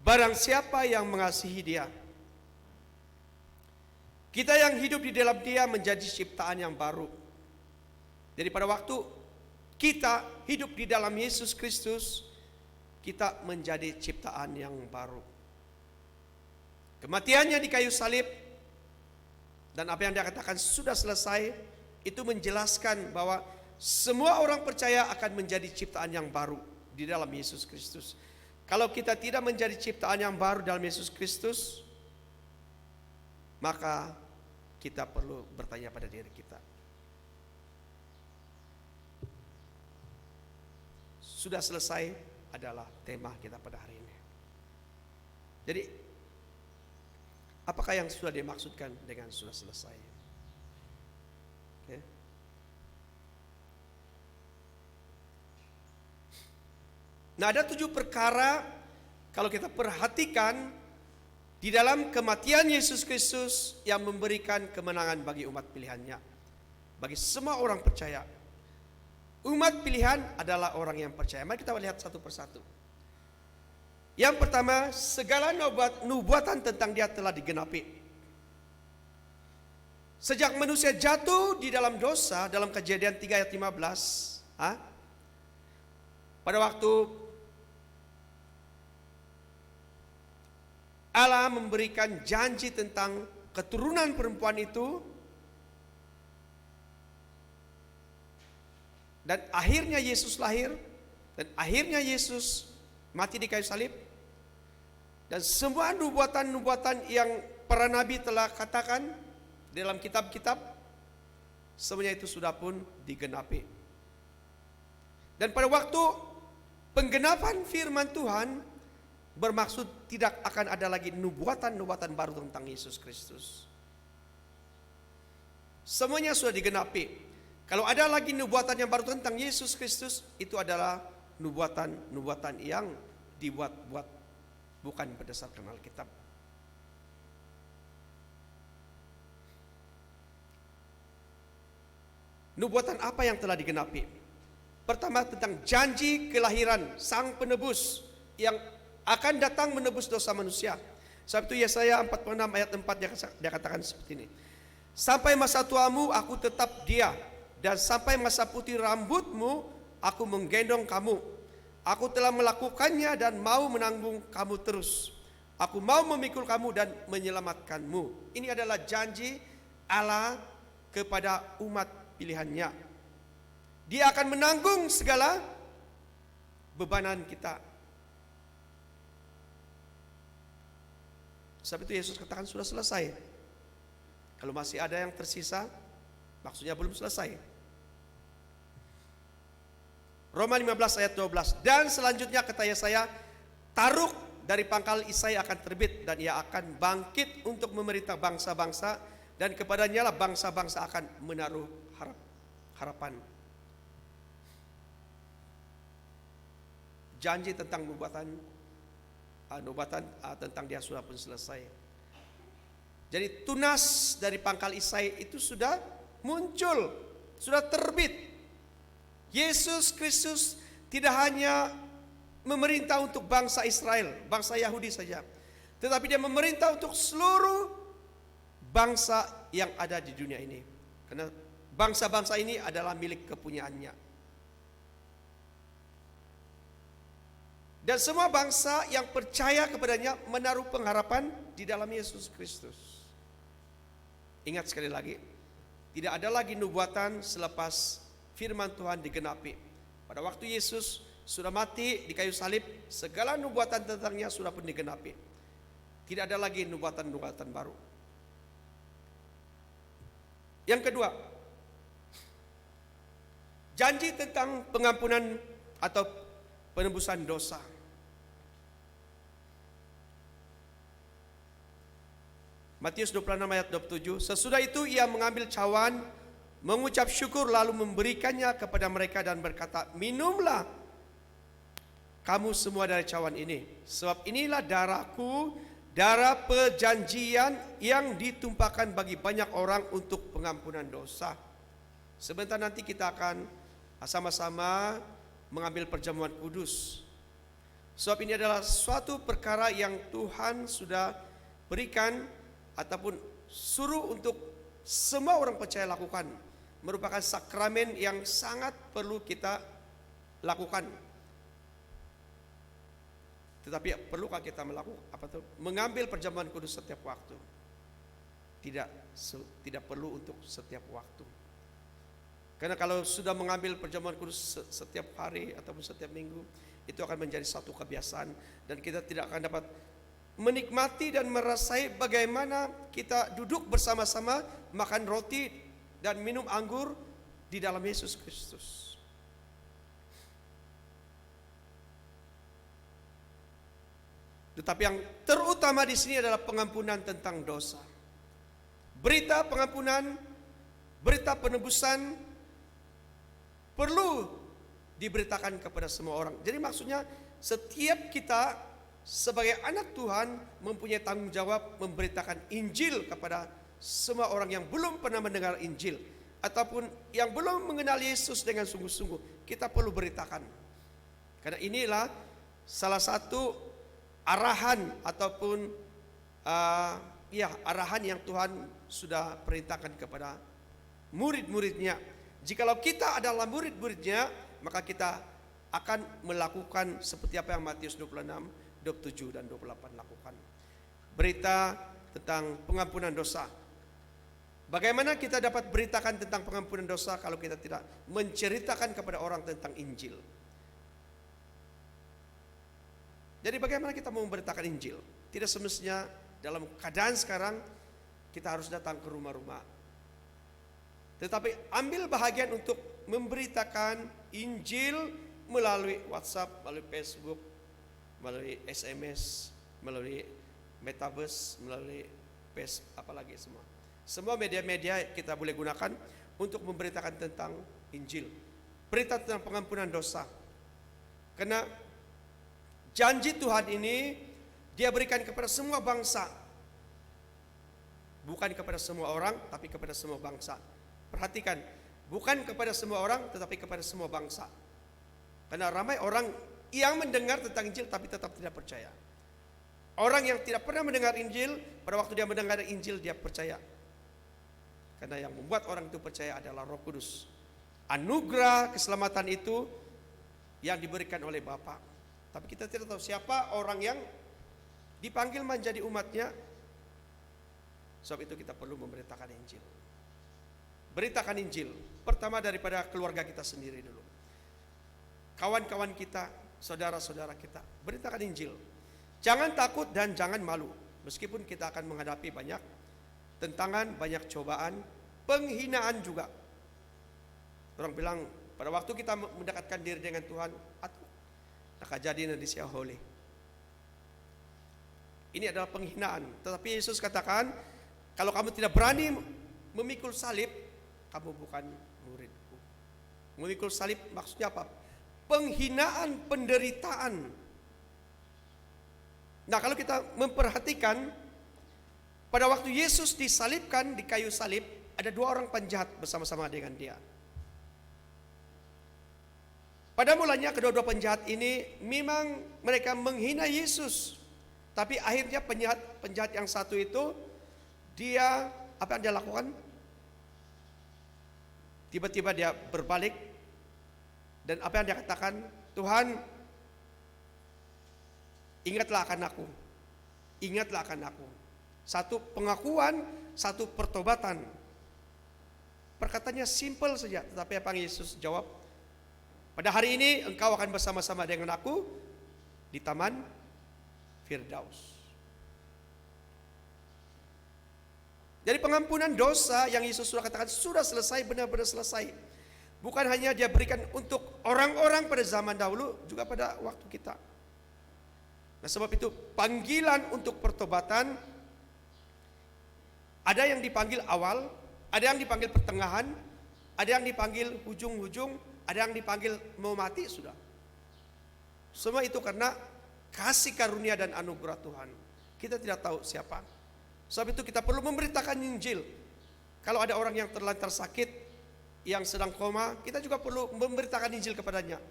barang siapa yang mengasihi Dia. Kita yang hidup di dalam Dia menjadi ciptaan yang baru. Jadi pada waktu kita hidup di dalam Yesus Kristus, kita menjadi ciptaan yang baru. Kematiannya di kayu salib dan apa yang Dia katakan sudah selesai, itu menjelaskan bahwa semua orang percaya akan menjadi ciptaan yang baru di dalam Yesus Kristus. Kalau kita tidak menjadi ciptaan yang baru dalam Yesus Kristus, maka kita perlu bertanya pada diri kita, sudah selesai adalah tema kita pada hari ini. Jadi, apakah yang sudah dimaksudkan dengan sudah selesai? Okay. Nah, ada 7 perkara kalau kita perhatikan di dalam kematian Yesus Kristus yang memberikan kemenangan bagi umat pilihannya, bagi semua orang percaya. Umat pilihan adalah orang yang percaya. Mari kita lihat satu persatu. Yang pertama, segala nubuatan tentang Dia telah digenapi. Sejak manusia jatuh di dalam dosa, dalam Kejadian 3 ayat 15, pada waktu Allah memberikan janji tentang keturunan perempuan itu, dan akhirnya Yesus lahir, dan akhirnya Yesus mati di kayu salib, dan semua nubuatan-nubuatan yang para nabi telah katakan dalam kitab-kitab, semuanya itu sudah pun digenapi. Dan pada waktu penggenapan firman Tuhan, bermaksud tidak akan ada lagi nubuatan-nubuatan baru tentang Yesus Kristus. Semuanya sudah digenapi. Kalau ada lagi nubuatan yang baru tentang Yesus Kristus, itu adalah nubuatan-nubuatan yang dibuat-buat, bukan berdasarkan Alkitab. Nubuatan apa yang telah digenapi? Pertama, tentang janji kelahiran Sang Penebus yang akan datang menebus dosa manusia. Sebab itu Yesaya 46 ayat 4 dia katakan seperti ini. Sampai masa tuamu aku tetap dia, dan sampai masa putih rambutmu aku menggendong kamu. Aku telah melakukannya dan mau menanggung kamu terus. Aku mau memikul kamu dan menyelamatkanmu. Ini adalah janji Allah kepada umat pilihannya. Dia akan menanggung segala bebanan kita. Sebab itu Yesus katakan sudah selesai. Kalau masih ada yang tersisa, maksudnya belum selesai. Roma 15 ayat 12. Dan selanjutnya kata Yesaya, Taruk dari pangkal Isai akan terbit, dan ia akan bangkit untuk memerintah bangsa-bangsa, dan kepadanya lah bangsa-bangsa akan menaruh harapan. Janji tentang nubuatan tentang dia sudah pun selesai. Jadi tunas dari pangkal Isai itu sudah muncul, sudah terbit. Yesus Kristus tidak hanya memerintah untuk bangsa Israel, bangsa Yahudi saja, tetapi Dia memerintah untuk seluruh bangsa yang ada di dunia ini. Karena bangsa-bangsa ini adalah milik kepunyaannya. Dan semua bangsa yang percaya kepadanya menaruh pengharapan di dalam Yesus Kristus. Ingat sekali lagi, tidak ada lagi nubuatan selepas firman Tuhan digenapi. Pada waktu Yesus sudah mati di kayu salib, segala nubuatan tentangnya sudah pun digenapi. Tidak ada lagi nubuatan-nubuatan baru. Yang kedua, janji tentang pengampunan atau penebusan dosa. Matius 26 ayat 27, sesudah itu ia mengambil cawan, mengucap syukur lalu memberikannya kepada mereka dan berkata, minumlah kamu semua dari cawan ini, sebab inilah darahku, darah perjanjian yang ditumpahkan bagi banyak orang untuk pengampunan dosa. Sebentar nanti kita akan sama-sama mengambil perjamuan kudus. Sebab ini adalah suatu perkara yang Tuhan sudah berikan ataupun suruh untuk semua orang percaya lakukan. Merupakan sakramen yang sangat perlu kita lakukan. Tetapi perlukah kita mengambil perjamuan kudus setiap waktu? Tidak perlu untuk setiap waktu. Karena kalau sudah mengambil perjamuan kudus setiap hari ataupun setiap minggu, itu akan menjadi satu kebiasaan dan kita tidak akan dapat menikmati dan merasai bagaimana kita duduk bersama-sama makan roti dan minum anggur di dalam Yesus Kristus. Tetapi yang terutama di sini adalah pengampunan tentang dosa. Berita pengampunan, berita penebusan perlu diberitakan kepada semua orang. Jadi maksudnya setiap kita sebagai anak Tuhan mempunyai tanggung jawab memberitakan Injil kepada semua orang yang belum pernah mendengar Injil ataupun yang belum mengenal Yesus dengan sungguh-sungguh. Kita perlu beritakan. Karena inilah salah satu arahan ataupun arahan yang Tuhan sudah perintahkan kepada murid-muridnya. Jikalau kita adalah murid-muridnya, maka kita akan melakukan seperti apa yang Matius 26, 27 dan 28 lakukan. Berita tentang pengampunan dosa. Bagaimana kita dapat beritakan tentang pengampunan dosa kalau kita tidak menceritakan kepada orang tentang Injil? Jadi bagaimana kita mau memberitakan Injil? Tidak semestinya dalam keadaan sekarang kita harus datang ke rumah-rumah. Tetapi ambil bahagian untuk memberitakan Injil melalui WhatsApp, melalui Facebook, melalui SMS, melalui Metaverse, melalui apalagi semua. Semua media-media kita boleh gunakan untuk memberitakan tentang Injil. Berita tentang pengampunan dosa. Karena janji Tuhan ini Dia berikan kepada semua bangsa. Bukan kepada semua orang, tapi kepada semua bangsa. Perhatikan, bukan kepada semua orang, tetapi kepada semua bangsa. Karena ramai orang yang mendengar tentang Injil tapi tetap tidak percaya. Orang yang tidak pernah mendengar Injil, pada waktu dia mendengar Injil dia percaya. Karena yang membuat orang itu percaya adalah Roh Kudus. Anugerah keselamatan itu yang diberikan oleh Bapa. Tapi kita tidak tahu siapa orang yang dipanggil menjadi umatnya. Sebab itu kita perlu memberitakan Injil. Beritakan Injil. Pertama daripada keluarga kita sendiri dulu. Kawan-kawan kita, saudara-saudara kita, beritakan Injil. Jangan takut dan jangan malu. Meskipun kita akan menghadapi banyak tentangan, banyak cobaan, penghinaan juga. Orang bilang, pada waktu kita mendekatkan diri dengan Tuhan, nak jadi nanti sia holy. Ini adalah penghinaan. Tetapi Yesus katakan, kalau kamu tidak berani memikul salib, kamu bukan muridku. Memikul salib maksudnya apa? Penghinaan, penderitaan. Nah, kalau kita memperhatikan pada waktu Yesus disalibkan di kayu salib, ada dua orang penjahat bersama-sama dengan dia. Pada mulanya kedua-dua penjahat ini memang mereka menghina Yesus. Tapi akhirnya penjahat yang satu itu dia apa yang dia lakukan? Tiba-tiba dia berbalik dan apa yang dia katakan? Tuhan, ingatlah akan aku. Ingatlah akan aku. Satu pengakuan, satu pertobatan. Perkataannya simpel saja, tetapi apa yang Yesus jawab? Pada hari ini engkau akan bersama-sama dengan aku di taman Firdaus. Jadi pengampunan dosa yang Yesus sudah katakan sudah selesai, benar-benar selesai. Bukan hanya dia berikan untuk orang-orang pada zaman dahulu, juga pada waktu kita. Nah, sebab itu panggilan untuk pertobatan ada yang dipanggil awal, ada yang dipanggil pertengahan, ada yang dipanggil ujung-ujung, ada yang dipanggil mau mati sudah. Semua itu karena kasih karunia dan anugerah Tuhan. Kita tidak tahu siapa. Sebab itu kita perlu memberitakan Injil. Kalau ada orang yang terlantar sakit, yang sedang koma, kita juga perlu memberitakan Injil kepadanya.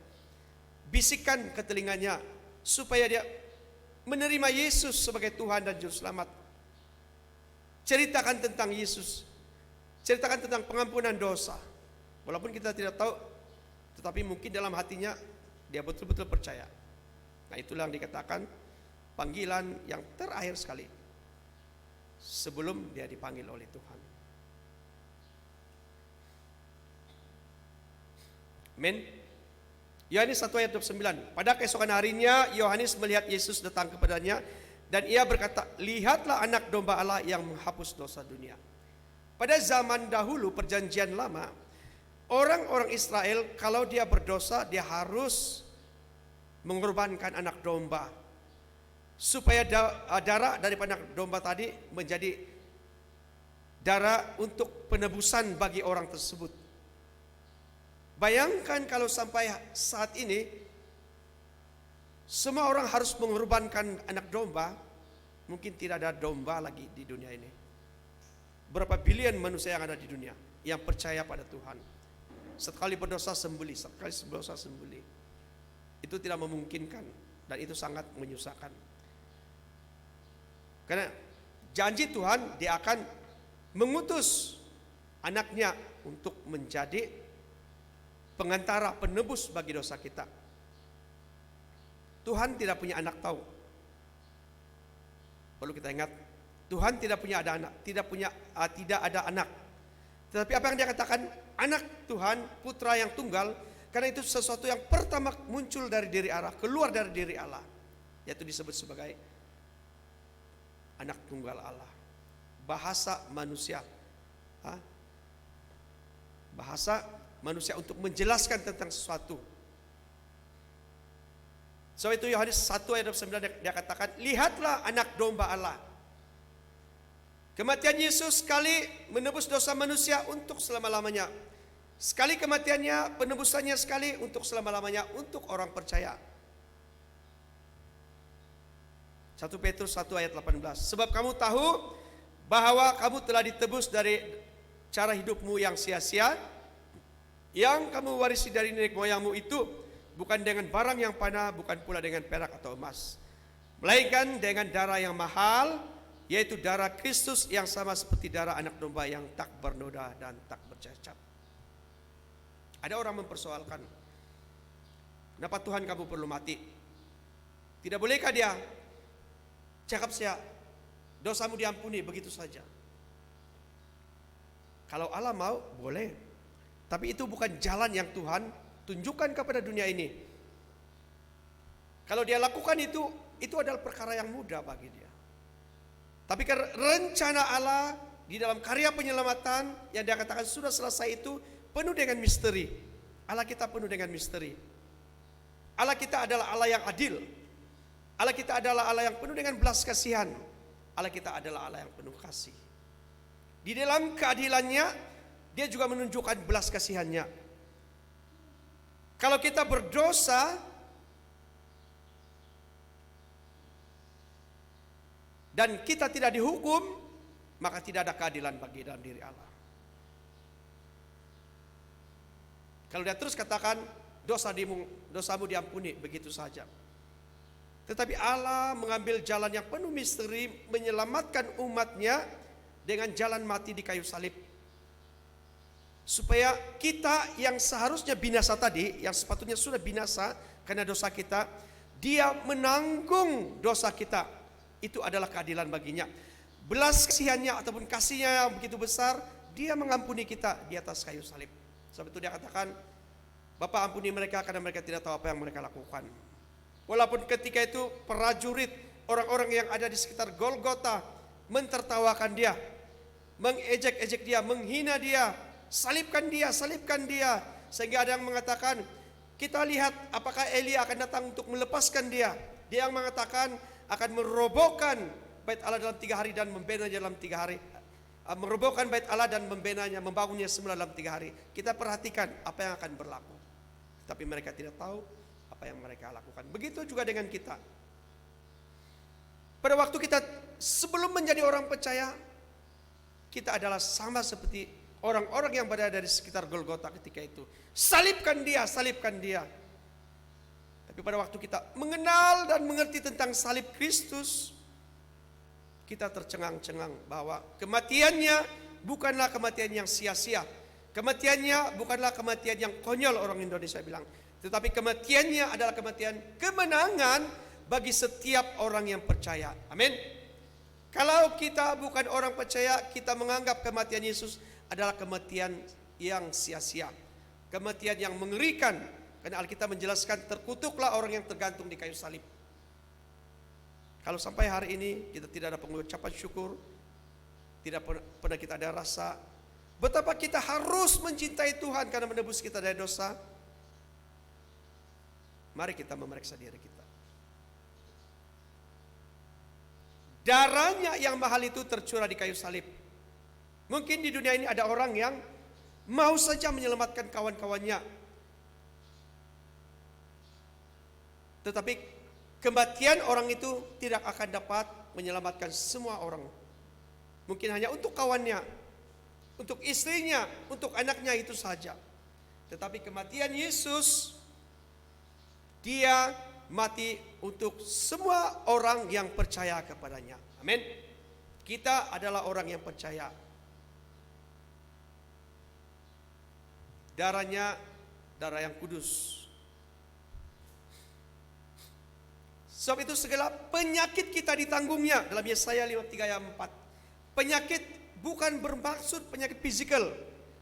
Bisikan ke telinganya supaya dia menerima Yesus sebagai Tuhan dan Juru Selamat. Ceritakan tentang Yesus. Ceritakan tentang pengampunan dosa. Walaupun kita tidak tahu, tetapi mungkin dalam hatinya dia betul-betul percaya. Nah, itulah yang dikatakan panggilan yang terakhir sekali sebelum dia dipanggil oleh Tuhan. Amin. Yohanes 1 ayat 29. Pada keesokan harinya Yohanes melihat Yesus datang kepadanya dan ia berkata, "Lihatlah anak domba Allah yang menghapus dosa dunia." Pada zaman dahulu perjanjian lama, orang-orang Israel kalau dia berdosa dia harus mengorbankan anak domba supaya darah daripada anak domba tadi menjadi darah untuk penebusan bagi orang tersebut. Bayangkan kalau sampai saat ini semua orang harus mengorbankan anak domba, mungkin tidak ada domba lagi di dunia ini. Berapa bilion manusia yang ada di dunia yang percaya pada Tuhan. Sekali berdosa sembelih, sekali berdosa sembelih. Itu tidak memungkinkan dan itu sangat menyusahkan. Karena janji Tuhan dia akan mengutus anaknya untuk menjadi pengantara, penebus bagi dosa kita. Tuhan tidak punya anak tahu. Perlu kita ingat, Tuhan tidak punya ada anak, tidak ada anak. Tetapi apa yang dia katakan, anak Tuhan, putra yang tunggal, karena itu sesuatu yang pertama muncul dari diri Allah, keluar dari diri Allah, yaitu disebut sebagai anak tunggal Allah. Bahasa manusia, bahasa manusia untuk menjelaskan tentang sesuatu. So itu Yohanes 1 ayat 29 dia katakan, "Lihatlah anak domba Allah." Kematian Yesus sekali menebus dosa manusia untuk selama-lamanya. Sekali kematiannya, penebusannya sekali untuk selama-lamanya untuk orang percaya. 1 Petrus 1 ayat 18. "Sebab kamu tahu bahwa kamu telah ditebus dari cara hidupmu yang sia-sia, yang kamu warisi dari nenek moyangmu itu, bukan dengan barang yang panah, bukan pula dengan perak atau emas, melainkan dengan darah yang mahal, yaitu darah Kristus yang sama seperti darah anak domba yang tak bernoda dan tak bercacat." Ada orang mempersoalkan, kenapa Tuhan kamu perlu mati? Tidak bolehkah dia cakap saya, dosamu diampuni begitu saja? Kalau Allah mau, boleh. Tapi itu bukan jalan yang Tuhan tunjukkan kepada dunia ini. Kalau dia lakukan itu adalah perkara yang mudah bagi dia. Tapi karena rencana Allah di dalam karya penyelamatan yang dia katakan sudah selesai itu penuh dengan misteri. Allah kita penuh dengan misteri. Allah kita adalah Allah yang adil. Allah kita adalah Allah yang penuh dengan belas kasihan. Allah kita adalah Allah yang penuh kasih. Di dalam keadilannya dia juga menunjukkan belas kasihannya. Kalau kita berdosa, dan kita tidak dihukum, maka tidak ada keadilan bagi dalam diri Allah. Kalau dia terus katakan dosamu diampuni begitu saja. Tetapi Allah mengambil jalan yang penuh misteri, menyelamatkan umatnya dengan jalan mati di kayu salib. Supaya kita yang seharusnya binasa tadi, yang sepatutnya sudah binasa karena dosa kita, dia menanggung dosa kita. Itu adalah keadilan baginya. Belas kasihannya ataupun kasihnya yang begitu besar, dia mengampuni kita di atas kayu salib. Sebab itu dia katakan, Bapa ampuni mereka karena mereka tidak tahu apa yang mereka lakukan. Walaupun ketika itu prajurit, orang-orang yang ada di sekitar Golgota mentertawakan dia, mengejek-ejek dia, menghina dia, salibkan dia, Sehingga ada yang mengatakan, kita lihat apakah Elia akan datang untuk melepaskan dia. Dia yang mengatakan akan merobohkan bait Allah dalam 3 hari dan membinanya dalam 3 hari. Merobohkan bait Allah dan membinanya, membangunnya semula dalam 3 hari. Kita perhatikan apa yang akan berlaku. Tapi mereka tidak tahu apa yang mereka lakukan. Begitu juga dengan kita. Pada waktu kita sebelum menjadi orang percaya, kita adalah sama seperti orang-orang yang berada di sekitar Golgota ketika itu. Salibkan dia, salibkan dia. Tapi pada waktu kita mengenal dan mengerti tentang salib Kristus, kita tercengang-cengang bahwa kematiannya bukanlah kematian yang sia-sia. Kematiannya bukanlah kematian yang konyol, orang Indonesia bilang. Tetapi kematiannya adalah kematian kemenangan bagi setiap orang yang percaya. Amin. Kalau kita bukan orang percaya, kita menganggap kematian Yesus adalah kematian yang sia-sia. Kematian yang mengerikan. Karena Alkitab menjelaskan, terkutuklah orang yang tergantung di kayu salib. Kalau sampai hari ini kita tidak ada pengucapan syukur, tidak pernah kita ada rasa betapa kita harus mencintai Tuhan karena menebus kita dari dosa, mari kita memeriksa diri kita. Darahnya yang mahal itu tercurah di kayu salib. Mungkin di dunia ini ada orang yang mau saja menyelamatkan kawan-kawannya, tetapi kematian orang itu tidak akan dapat menyelamatkan semua orang. Mungkin hanya untuk kawannya, untuk istrinya, untuk anaknya itu saja. Tetapi kematian Yesus, dia mati untuk semua orang yang percaya kepadanya. Amin. Kita adalah orang yang percaya. Darahnya darah yang kudus. Sebab itu segala penyakit kita ditanggungnya dalam Yesaya 53 ayat 4. Penyakit bukan bermaksud penyakit fisikal.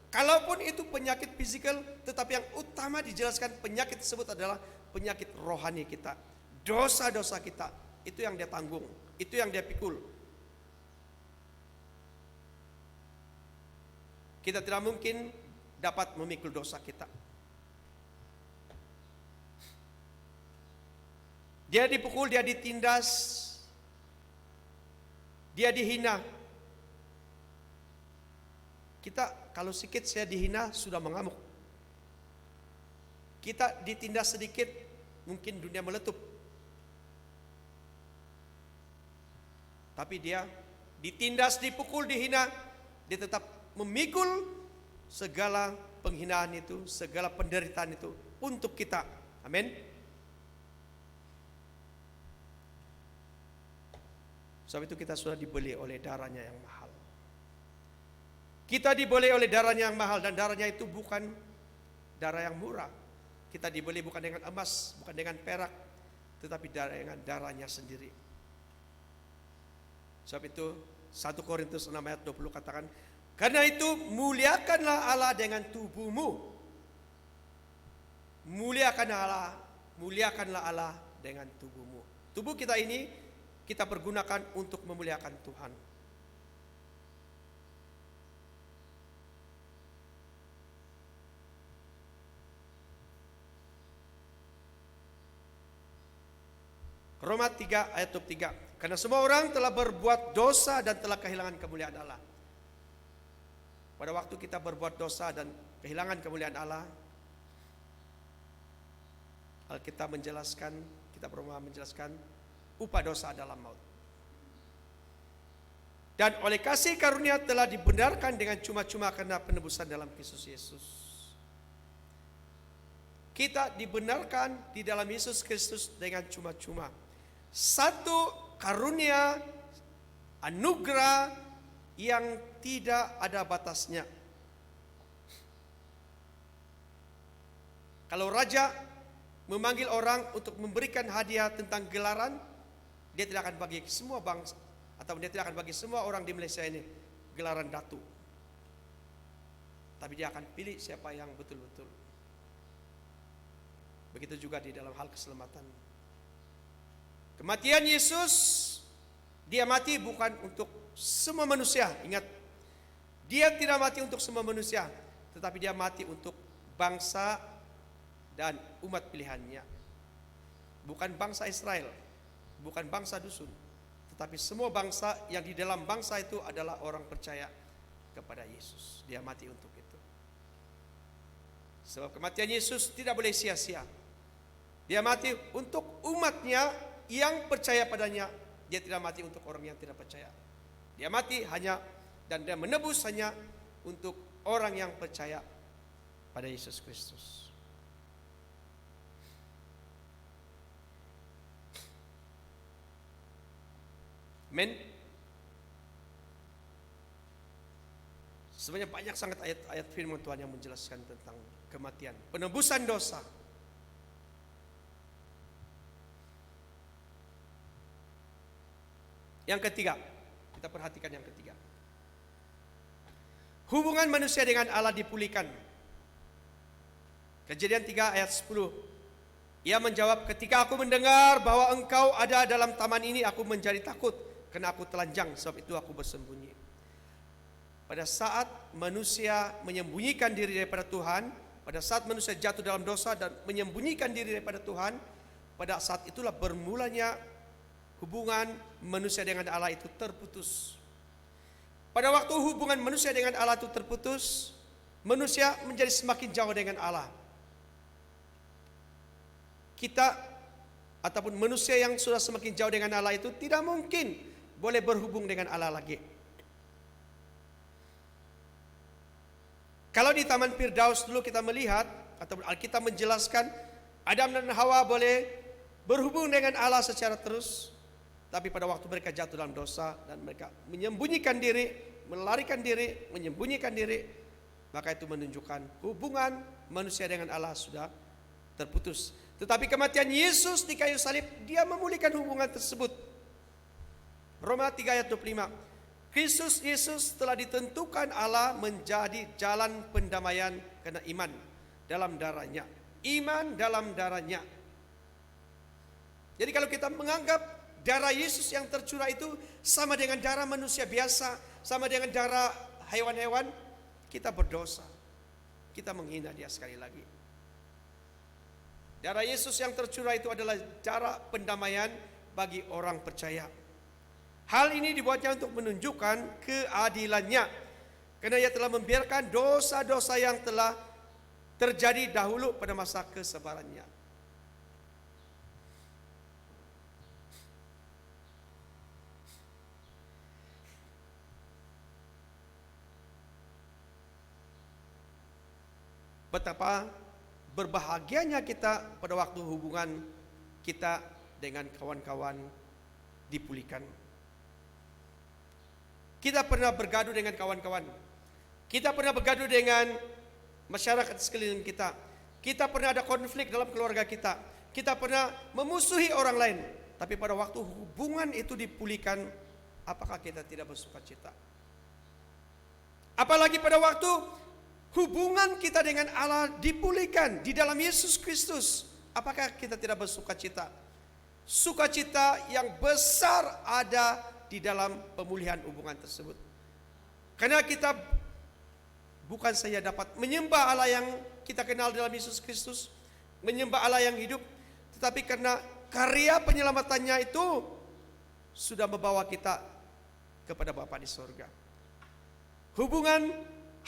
Kalaupun itu penyakit fisikal, tetapi yang utama dijelaskan penyakit tersebut adalah penyakit rohani kita. Dosa-dosa kita, itu yang dia tanggung, itu yang dia pikul. Kita tidak mungkin dapat memikul dosa kita. Dia dipukul, dia ditindas, dia dihina. Kita kalau sedikit saya dihina sudah mengamuk. Kita ditindas sedikit mungkin dunia meletup. Tapi dia ditindas, dipukul, dihina, dia tetap memikul segala penghinaan itu, segala penderitaan itu untuk kita. Amin. Sebab itu kita sudah dibeli oleh darahnya yang mahal. Kita dibeli oleh darahnya yang mahal, dan darahnya itu bukan darah yang murah. Kita dibeli bukan dengan emas, bukan dengan perak, tetapi dengan darahnya sendiri. Sebab itu 1 Korintus 6 ayat 20 katakan, karena itu muliakanlah Allah dengan tubuhmu. Muliakanlah Allah dengan tubuhmu. Tubuh kita ini kita pergunakan untuk memuliakan Tuhan. Roma 3 ayat 23. Karena semua orang telah berbuat dosa dan telah kehilangan kemuliaan Allah. Pada waktu kita berbuat dosa dan kehilangan kemuliaan Allah, Alkitab menjelaskan, kitab Roma menjelaskan, upah dosa adalah maut. Dan oleh kasih karunia telah dibenarkan dengan cuma-cuma karena penebusan dalam Kristus Yesus. Kita dibenarkan di dalam Yesus Kristus dengan cuma-cuma. Satu karunia, anugerah yang tidak ada batasnya. Kalau raja memanggil orang untuk memberikan hadiah tentang gelaran, dia tidak akan bagi semua bangsa, atau dia tidak akan bagi semua orang di Malaysia ini gelaran datu. Tapi dia akan pilih siapa yang betul-betul. Begitu juga di dalam hal keselamatan. Kematian Yesus, dia mati bukan untuk semua manusia. Ingat, dia tidak mati untuk semua manusia, tetapi dia mati untuk bangsa dan umat pilihannya. Bukan bangsa Israel, bukan bangsa dusun, tetapi semua bangsa yang di dalam bangsa itu adalah orang percaya kepada Yesus. Dia mati untuk itu. Sebab kematian Yesus tidak boleh sia-sia. Dia mati untuk umatnya yang percaya padanya. Dia tidak mati untuk orang yang tidak percaya. Dia mati hanya dan dia menebus hanya untuk orang yang percaya pada Yesus Kristus. Amin. Sebenarnya banyak sangat ayat-ayat firman Tuhan yang menjelaskan tentang kematian, penebusan dosa. Yang ketiga, kita perhatikan yang ketiga. Hubungan manusia dengan Allah dipulihkan. Kejadian 3 ayat 10. Ia menjawab, ketika aku mendengar bahwa engkau ada dalam taman ini, aku menjadi takut, karena aku telanjang, sebab itu aku bersembunyi. Pada saat manusia menyembunyikan diri daripada Tuhan, pada saat manusia jatuh dalam dosa dan menyembunyikan diri daripada Tuhan, pada saat itulah bermulanya hubungan manusia dengan Allah itu terputus. Pada waktu hubungan manusia dengan Allah itu terputus, manusia menjadi semakin jauh dengan Allah. Kita ataupun manusia yang sudah semakin jauh dengan Allah itu tidak mungkin boleh berhubung dengan Allah lagi. Kalau di Taman Firdaus dulu kita melihat ataupun Alkitab menjelaskan Adam dan Hawa boleh berhubung dengan Allah secara terus, tapi pada waktu mereka jatuh dalam dosa dan mereka menyembunyikan diri, melarikan diri, menyembunyikan diri, maka itu menunjukkan hubungan manusia dengan Allah sudah terputus. Tetapi kematian Yesus di kayu salib, dia memulihkan hubungan tersebut. Roma 3 ayat 25. Kristus Yesus telah ditentukan Allah menjadi jalan pendamaian karena iman dalam darahnya. Iman dalam darahnya. Jadi kalau kita menganggap darah Yesus yang tercurah itu sama dengan darah manusia biasa, sama dengan darah hewan-hewan, kita berdosa. Kita menghina dia sekali lagi. Darah Yesus yang tercurah itu adalah darah pendamaian bagi orang percaya. Hal ini dibuatnya untuk menunjukkan keadilannya, karena ia telah membiarkan dosa-dosa yang telah terjadi dahulu pada masa kesabarannya. Betapa berbahagianya kita pada waktu hubungan kita dengan kawan-kawan dipulihkan. Kita pernah bergaduh dengan kawan-kawan. Kita pernah bergaduh dengan masyarakat sekeliling kita. Kita pernah ada konflik dalam keluarga kita. Kita pernah memusuhi orang lain. Tapi pada waktu hubungan itu dipulihkan, apakah kita tidak bersuka cita? Apalagi pada waktu hubungan kita dengan Allah dipulihkan di dalam Yesus Kristus, apakah kita tidak bersuka cita? Sukacita yang besar ada di dalam pemulihan hubungan tersebut. Karena kita bukan saja dapat menyembah Allah yang kita kenal dalam Yesus Kristus, menyembah Allah yang hidup, tetapi karena karya penyelamatannya itu sudah membawa kita kepada Bapa di sorga. Hubungan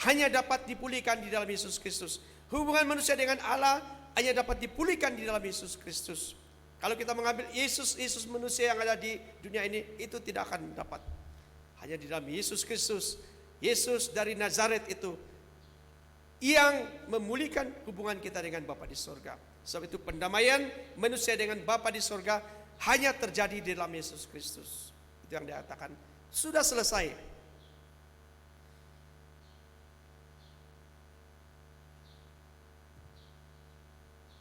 hanya dapat dipulihkan di dalam Yesus Kristus. Hubungan manusia dengan Allah hanya dapat dipulihkan di dalam Yesus Kristus. Kalau kita mengambil Yesus manusia yang ada di dunia ini, itu tidak akan dapat. Hanya di dalam Yesus Kristus, Yesus dari Nazaret itu yang memulihkan hubungan kita dengan Bapa di sorga. Sebab itu pendamaian manusia dengan Bapa di sorga hanya terjadi di dalam Yesus Kristus. Itu yang dikatakan sudah selesai.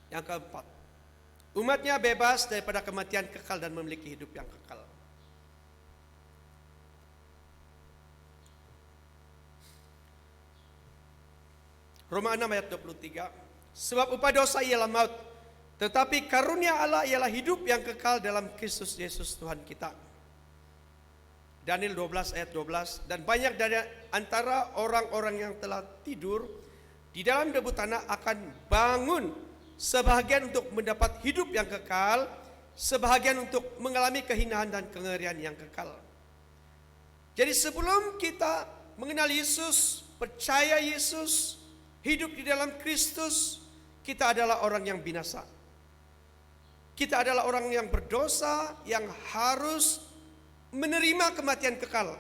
Yang keempat, umatnya bebas daripada kematian kekal dan memiliki hidup yang kekal. Roma 6 ayat 23. Sebab upah dosa ialah maut, tetapi karunia Allah ialah hidup yang kekal dalam Kristus Yesus Tuhan kita. Daniel 12 ayat 12. Dan banyak dari antara orang-orang yang telah tidur di dalam debu tanah akan bangun, sebahagian untuk mendapat hidup yang kekal, sebahagian untuk mengalami kehinaan dan kengerian yang kekal. Jadi sebelum kita mengenal Yesus, percaya Yesus, hidup di dalam Kristus, kita adalah orang yang binasa. Kita adalah orang yang berdosa, yang harus menerima kematian kekal.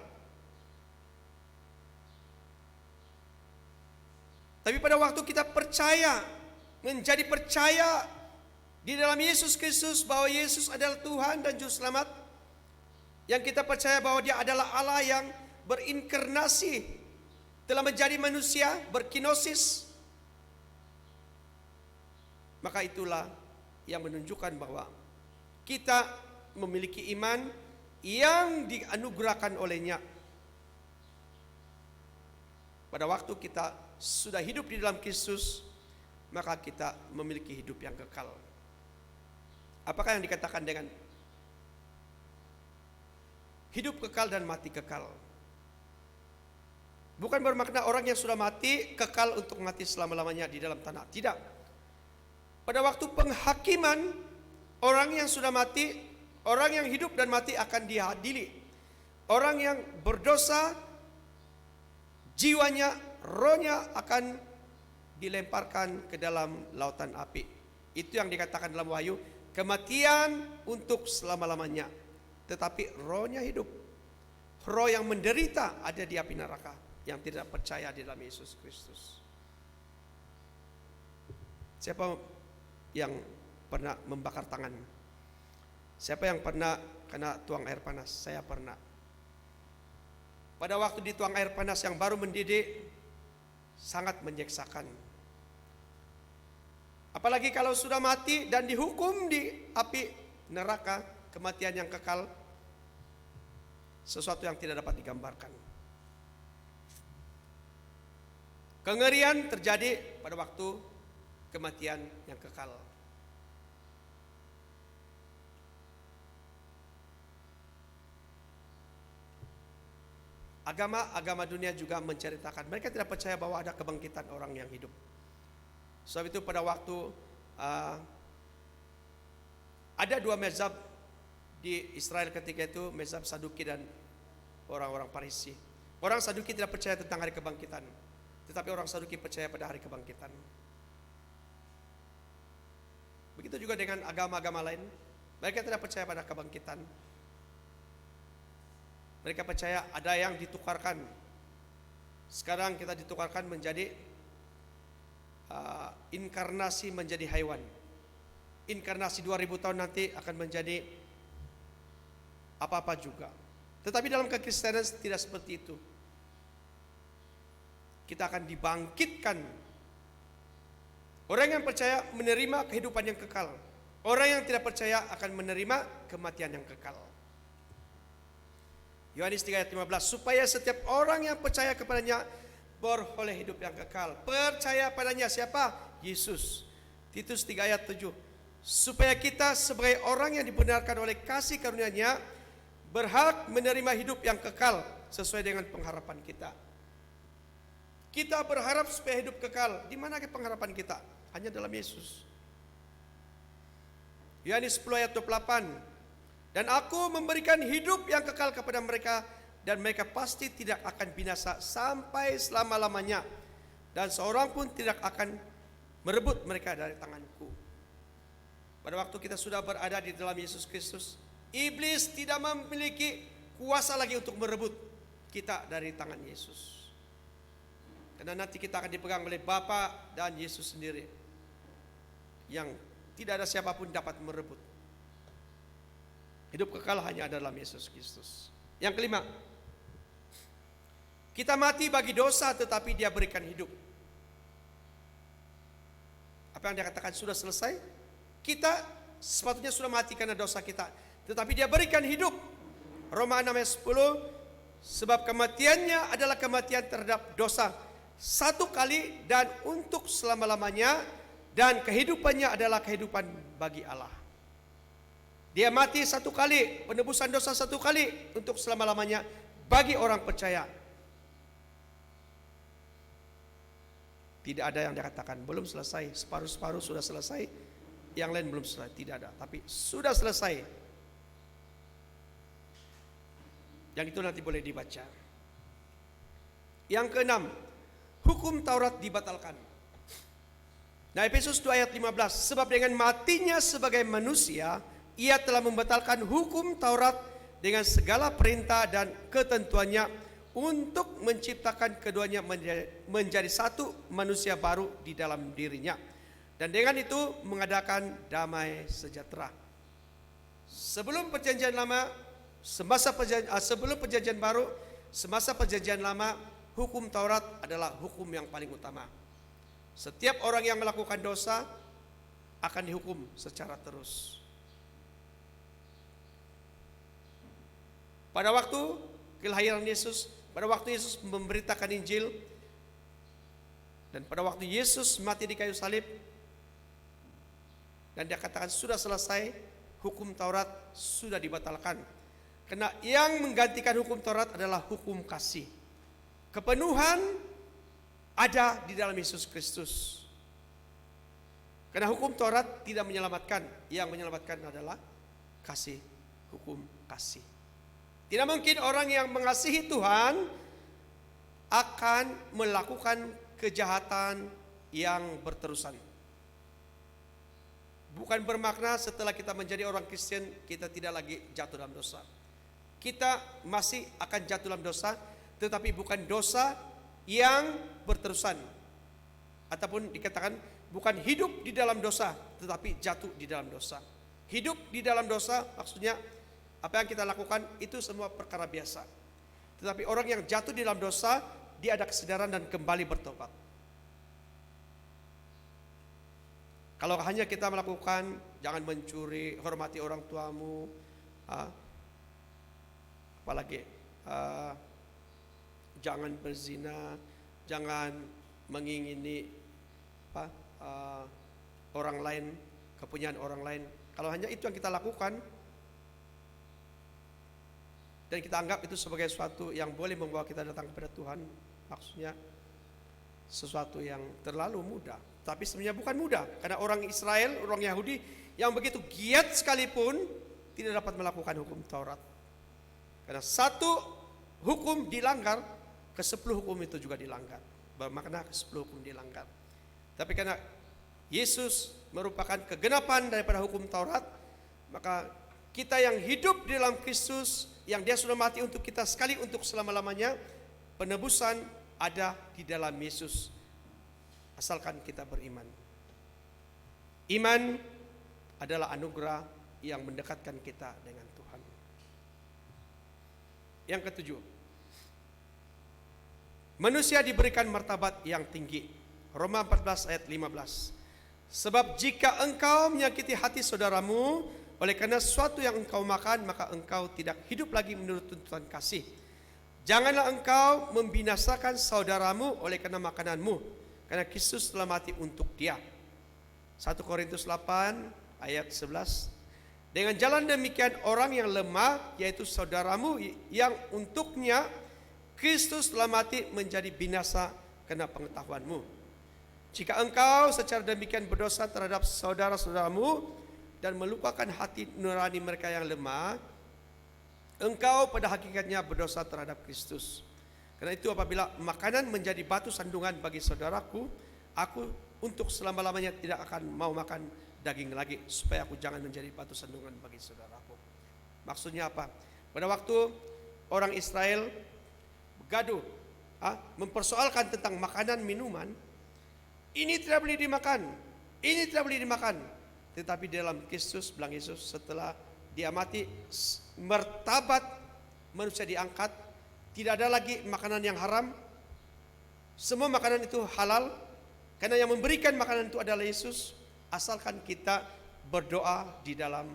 Tapi pada waktu kita percaya, menjadi percaya di dalam Yesus Kristus bahwa Yesus adalah Tuhan dan Juru Selamat, yang kita percaya bahwa Dia adalah Allah yang berinkarnasi, telah menjadi manusia, berkinosis, maka itulah yang menunjukkan bahwa kita memiliki iman yang dianugerahkan olehnya. Pada waktu kita sudah hidup di dalam Kristus, maka kita memiliki hidup yang kekal. Apakah yang dikatakan dengan hidup kekal dan mati kekal? Bukan bermakna orang yang sudah mati kekal untuk mati selama-lamanya di dalam tanah. Tidak. Pada waktu penghakiman, orang yang sudah mati, orang yang hidup dan mati akan diadili. Orang yang berdosa, jiwanya, rohnya akan dilemparkan ke dalam lautan api. Itu yang dikatakan dalam Wahyu, kematian untuk selama-lamanya, tetapi rohnya hidup. Roh yang menderita ada di api neraka, yang tidak percaya di dalam Yesus Kristus. Siapa yang pernah membakar tangan? Siapa yang pernah kena tuang air panas? Saya pernah. Pada waktu dituang air panas yang baru mendidih, sangat menyiksakan. Apalagi kalau sudah mati dan dihukum di api neraka, kematian yang kekal, sesuatu yang tidak dapat digambarkan. Kengerian terjadi pada waktu kematian yang kekal. Agama dunia juga menceritakan, mereka tidak percaya bahwa ada kebangkitan orang yang hidup. Sebab itu pada waktu ada dua mazhab di Israel ketika itu, mazhab Saduki dan orang-orang Farisi. Orang Saduki tidak percaya tentang hari kebangkitan, tetapi orang Saduki percaya pada hari kebangkitan. Begitu juga dengan agama-agama lain, mereka tidak percaya pada kebangkitan. Mereka percaya ada yang ditukarkan. Sekarang kita ditukarkan menjadi inkarnasi menjadi hewan. Inkarnasi 2000 tahun nanti akan menjadi apa-apa juga. Tetapi dalam kekristenan tidak seperti itu. Kita akan dibangkitkan. Orang yang percaya menerima kehidupan yang kekal. Orang yang tidak percaya akan menerima kematian yang kekal. Yohanes 3 ayat 15, supaya setiap orang yang percaya kepadanya beroleh hidup yang kekal. Percaya padanya siapa? Yesus. Titus 3 ayat 7, supaya kita sebagai orang yang dibenarkan oleh kasih karunia-Nya berhak menerima hidup yang kekal sesuai dengan pengharapan kita. Kita berharap supaya hidup kekal. Di mana pengharapan kita? Hanya dalam Yesus. Yohanes 10 ayat 28, dan aku memberikan hidup yang kekal kepada mereka, dan mereka pasti tidak akan binasa sampai selama-lamanya, dan seorang pun tidak akan merebut mereka dari tanganku. Pada waktu kita sudah berada di dalam Yesus Kristus, iblis tidak memiliki kuasa lagi untuk merebut kita dari tangan Yesus. Karena nanti kita akan dipegang oleh Bapa dan Yesus sendiri, yang tidak ada siapapun dapat merebut. Hidup kekal hanya dalam Yesus Kristus. Yang kelima, kita mati bagi dosa tetapi Dia berikan hidup. Apa yang Dia katakan sudah selesai? Kita sepatutnya sudah mati karena dosa kita, tetapi Dia berikan hidup. Roma 6 ayat 10, sebab kematiannya adalah kematian terhadap dosa satu kali dan untuk selama-lamanya, dan kehidupannya adalah kehidupan bagi Allah. Dia mati satu kali, penebusan dosa satu kali untuk selama-lamanya bagi orang percaya. Tidak ada yang dikatakan belum selesai, separuh-separuh sudah selesai, yang lain belum selesai. Tidak ada, tapi sudah selesai. Yang itu nanti boleh dibaca. Yang keenam, hukum Taurat dibatalkan. Nah, Efesus 2 ayat 15, sebab dengan matinya sebagai manusia, ia telah membatalkan hukum Taurat dengan segala perintah dan ketentuannya untuk menciptakan keduanya menjadi satu manusia baru di dalam dirinya. Dan dengan itu mengadakan damai sejahtera. Sebelum perjanjian lama, sebelum perjanjian baru, semasa perjanjian lama, hukum Taurat adalah hukum yang paling utama. Setiap orang yang melakukan dosa akan dihukum secara terus. Pada waktu kelahiran Yesus, pada waktu Yesus memberitakan Injil, dan pada waktu Yesus mati di kayu salib, dan dia katakan sudah selesai, hukum Taurat sudah dibatalkan. Karena yang menggantikan hukum Taurat adalah hukum kasih. Kepenuhan ada di dalam Yesus Kristus. Karena hukum Taurat tidak menyelamatkan, yang menyelamatkan adalah kasih, hukum kasih. Tidak mungkin orang yang mengasihi Tuhan akan melakukan kejahatan yang berterusan. Bukan bermakna setelah kita menjadi orang Kristen kita tidak lagi jatuh dalam dosa. Kita masih akan jatuh dalam dosa, tetapi bukan dosa yang berterusan. Ataupun dikatakan bukan hidup di dalam dosa, tetapi jatuh di dalam dosa. Hidup di dalam dosa maksudnya apa yang kita lakukan itu semua perkara biasa. Tetapi orang yang jatuh di dalam dosa, dia ada kesadaran dan kembali bertobat. Kalau hanya kita melakukan jangan mencuri, hormati orang tuamu, apalagi jangan berzina, jangan mengingini orang lain, kepunyaan orang lain. Kalau hanya itu yang kita lakukan dan kita anggap itu sebagai sesuatu yang boleh membawa kita datang kepada Tuhan, maksudnya sesuatu yang terlalu mudah. Tapi sebenarnya bukan mudah, karena orang Israel, orang Yahudi yang begitu giat sekalipun tidak dapat melakukan hukum Taurat. Karena satu hukum dilanggar, ke-10 hukum itu juga dilanggar. Bermakna ke-10 hukum dilanggar. Tapi karena Yesus merupakan kegenapan daripada hukum Taurat, maka kita yang hidup di dalam Kristus, yang dia sudah mati untuk kita sekali untuk selama-lamanya, penebusan ada di dalam Yesus, asalkan kita beriman. Iman adalah anugerah yang mendekatkan kita dengan Tuhan. Yang ketujuh, manusia diberikan martabat yang tinggi. Roma 14 ayat 15. Sebab jika engkau menyakiti hati saudaramu oleh karena sesuatu yang engkau makan, maka engkau tidak hidup lagi menurut tuntutan kasih. Janganlah engkau membinasakan saudaramu oleh karena makananmu, karena Kristus telah mati untuk dia. 1 Korintus 8 ayat 11. Dengan jalan demikian orang yang lemah, yaitu saudaramu yang untuknya Kristus telah mati, menjadi binasa karena pengetahuanmu. Jika engkau secara demikian berdosa terhadap saudara-saudaramu dan melupakan hati nurani mereka yang lemah, engkau pada hakikatnya berdosa terhadap Kristus. Karena itu apabila makanan menjadi batu sandungan bagi saudaraku, aku untuk selama-lamanya tidak akan mau makan daging lagi, supaya aku jangan menjadi batu sandungan bagi saudaraku. Maksudnya apa? Pada waktu orang Israel gaduh, mempersoalkan tentang makanan minuman, ini tidak boleh dimakan, ini tidak boleh dimakan. Tetapi dalam Kristus, bilang Yesus, setelah dia mati, martabat manusia diangkat, tidak ada lagi makanan yang haram, semua makanan itu halal, karena yang memberikan makanan itu adalah Yesus, asalkan kita berdoa di dalam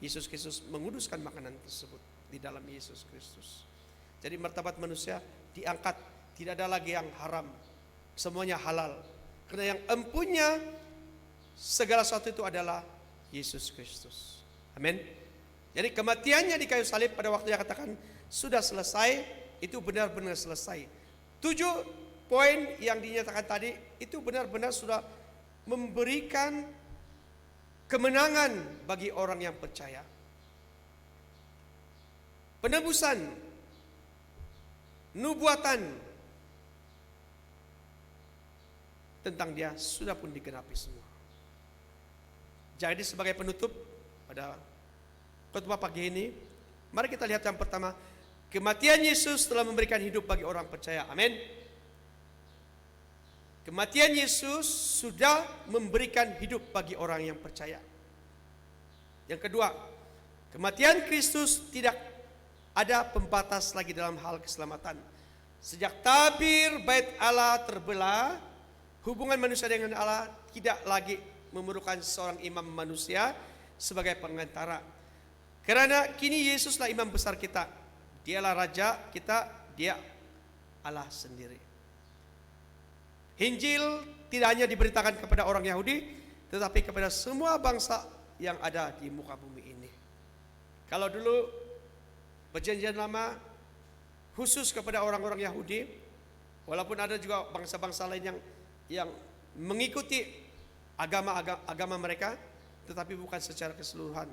Yesus Kristus, menguduskan makanan tersebut di dalam Yesus Kristus. Jadi martabat manusia diangkat, tidak ada lagi yang haram, semuanya halal. Karena yang empunya segala sesuatu itu adalah Yesus Kristus. Amin. Jadi kematiannya di kayu salib pada waktu yang katakan sudah selesai, itu benar-benar selesai. 7 poin yang dinyatakan tadi itu benar-benar sudah memberikan kemenangan bagi orang yang percaya. Penebusan, nubuatan tentang dia sudah pun digenapi semua. Jadi sebagai penutup pada khotbah pagi ini, mari kita lihat yang pertama, kematian Yesus telah memberikan hidup bagi orang percaya. Amin. Kematian Yesus sudah memberikan hidup bagi orang yang percaya. Yang kedua, kematian Kristus tidak ada pembatas lagi dalam hal keselamatan. Sejak tabir bait Allah terbelah, hubungan manusia dengan Allah tidak lagi memerlukan seorang imam manusia sebagai pengantara. Karena kini Yesuslah imam besar kita. Dialah raja kita, dia Allah sendiri. Injil tidak hanya diberitakan kepada orang Yahudi, tetapi kepada semua bangsa yang ada di muka bumi ini. Kalau dulu perjanjian lama khusus kepada orang-orang Yahudi, walaupun ada juga bangsa-bangsa lain yang mengikuti agama mereka, tetapi bukan secara keseluruhan.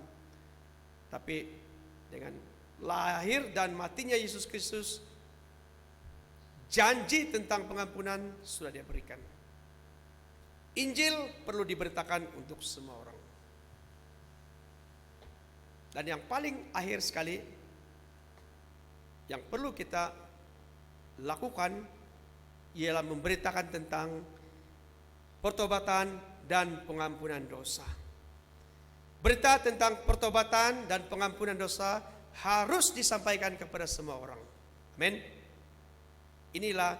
Tapi dengan lahir dan matinya Yesus Kristus, janji tentang pengampunan sudah dia berikan. Injil perlu diberitakan untuk semua orang. Dan yang paling akhir sekali, yang perlu kita lakukan ialah memberitakan tentang pertobatan dan pengampunan dosa. Berita tentang pertobatan dan pengampunan dosa harus disampaikan kepada semua orang. Amin. Inilah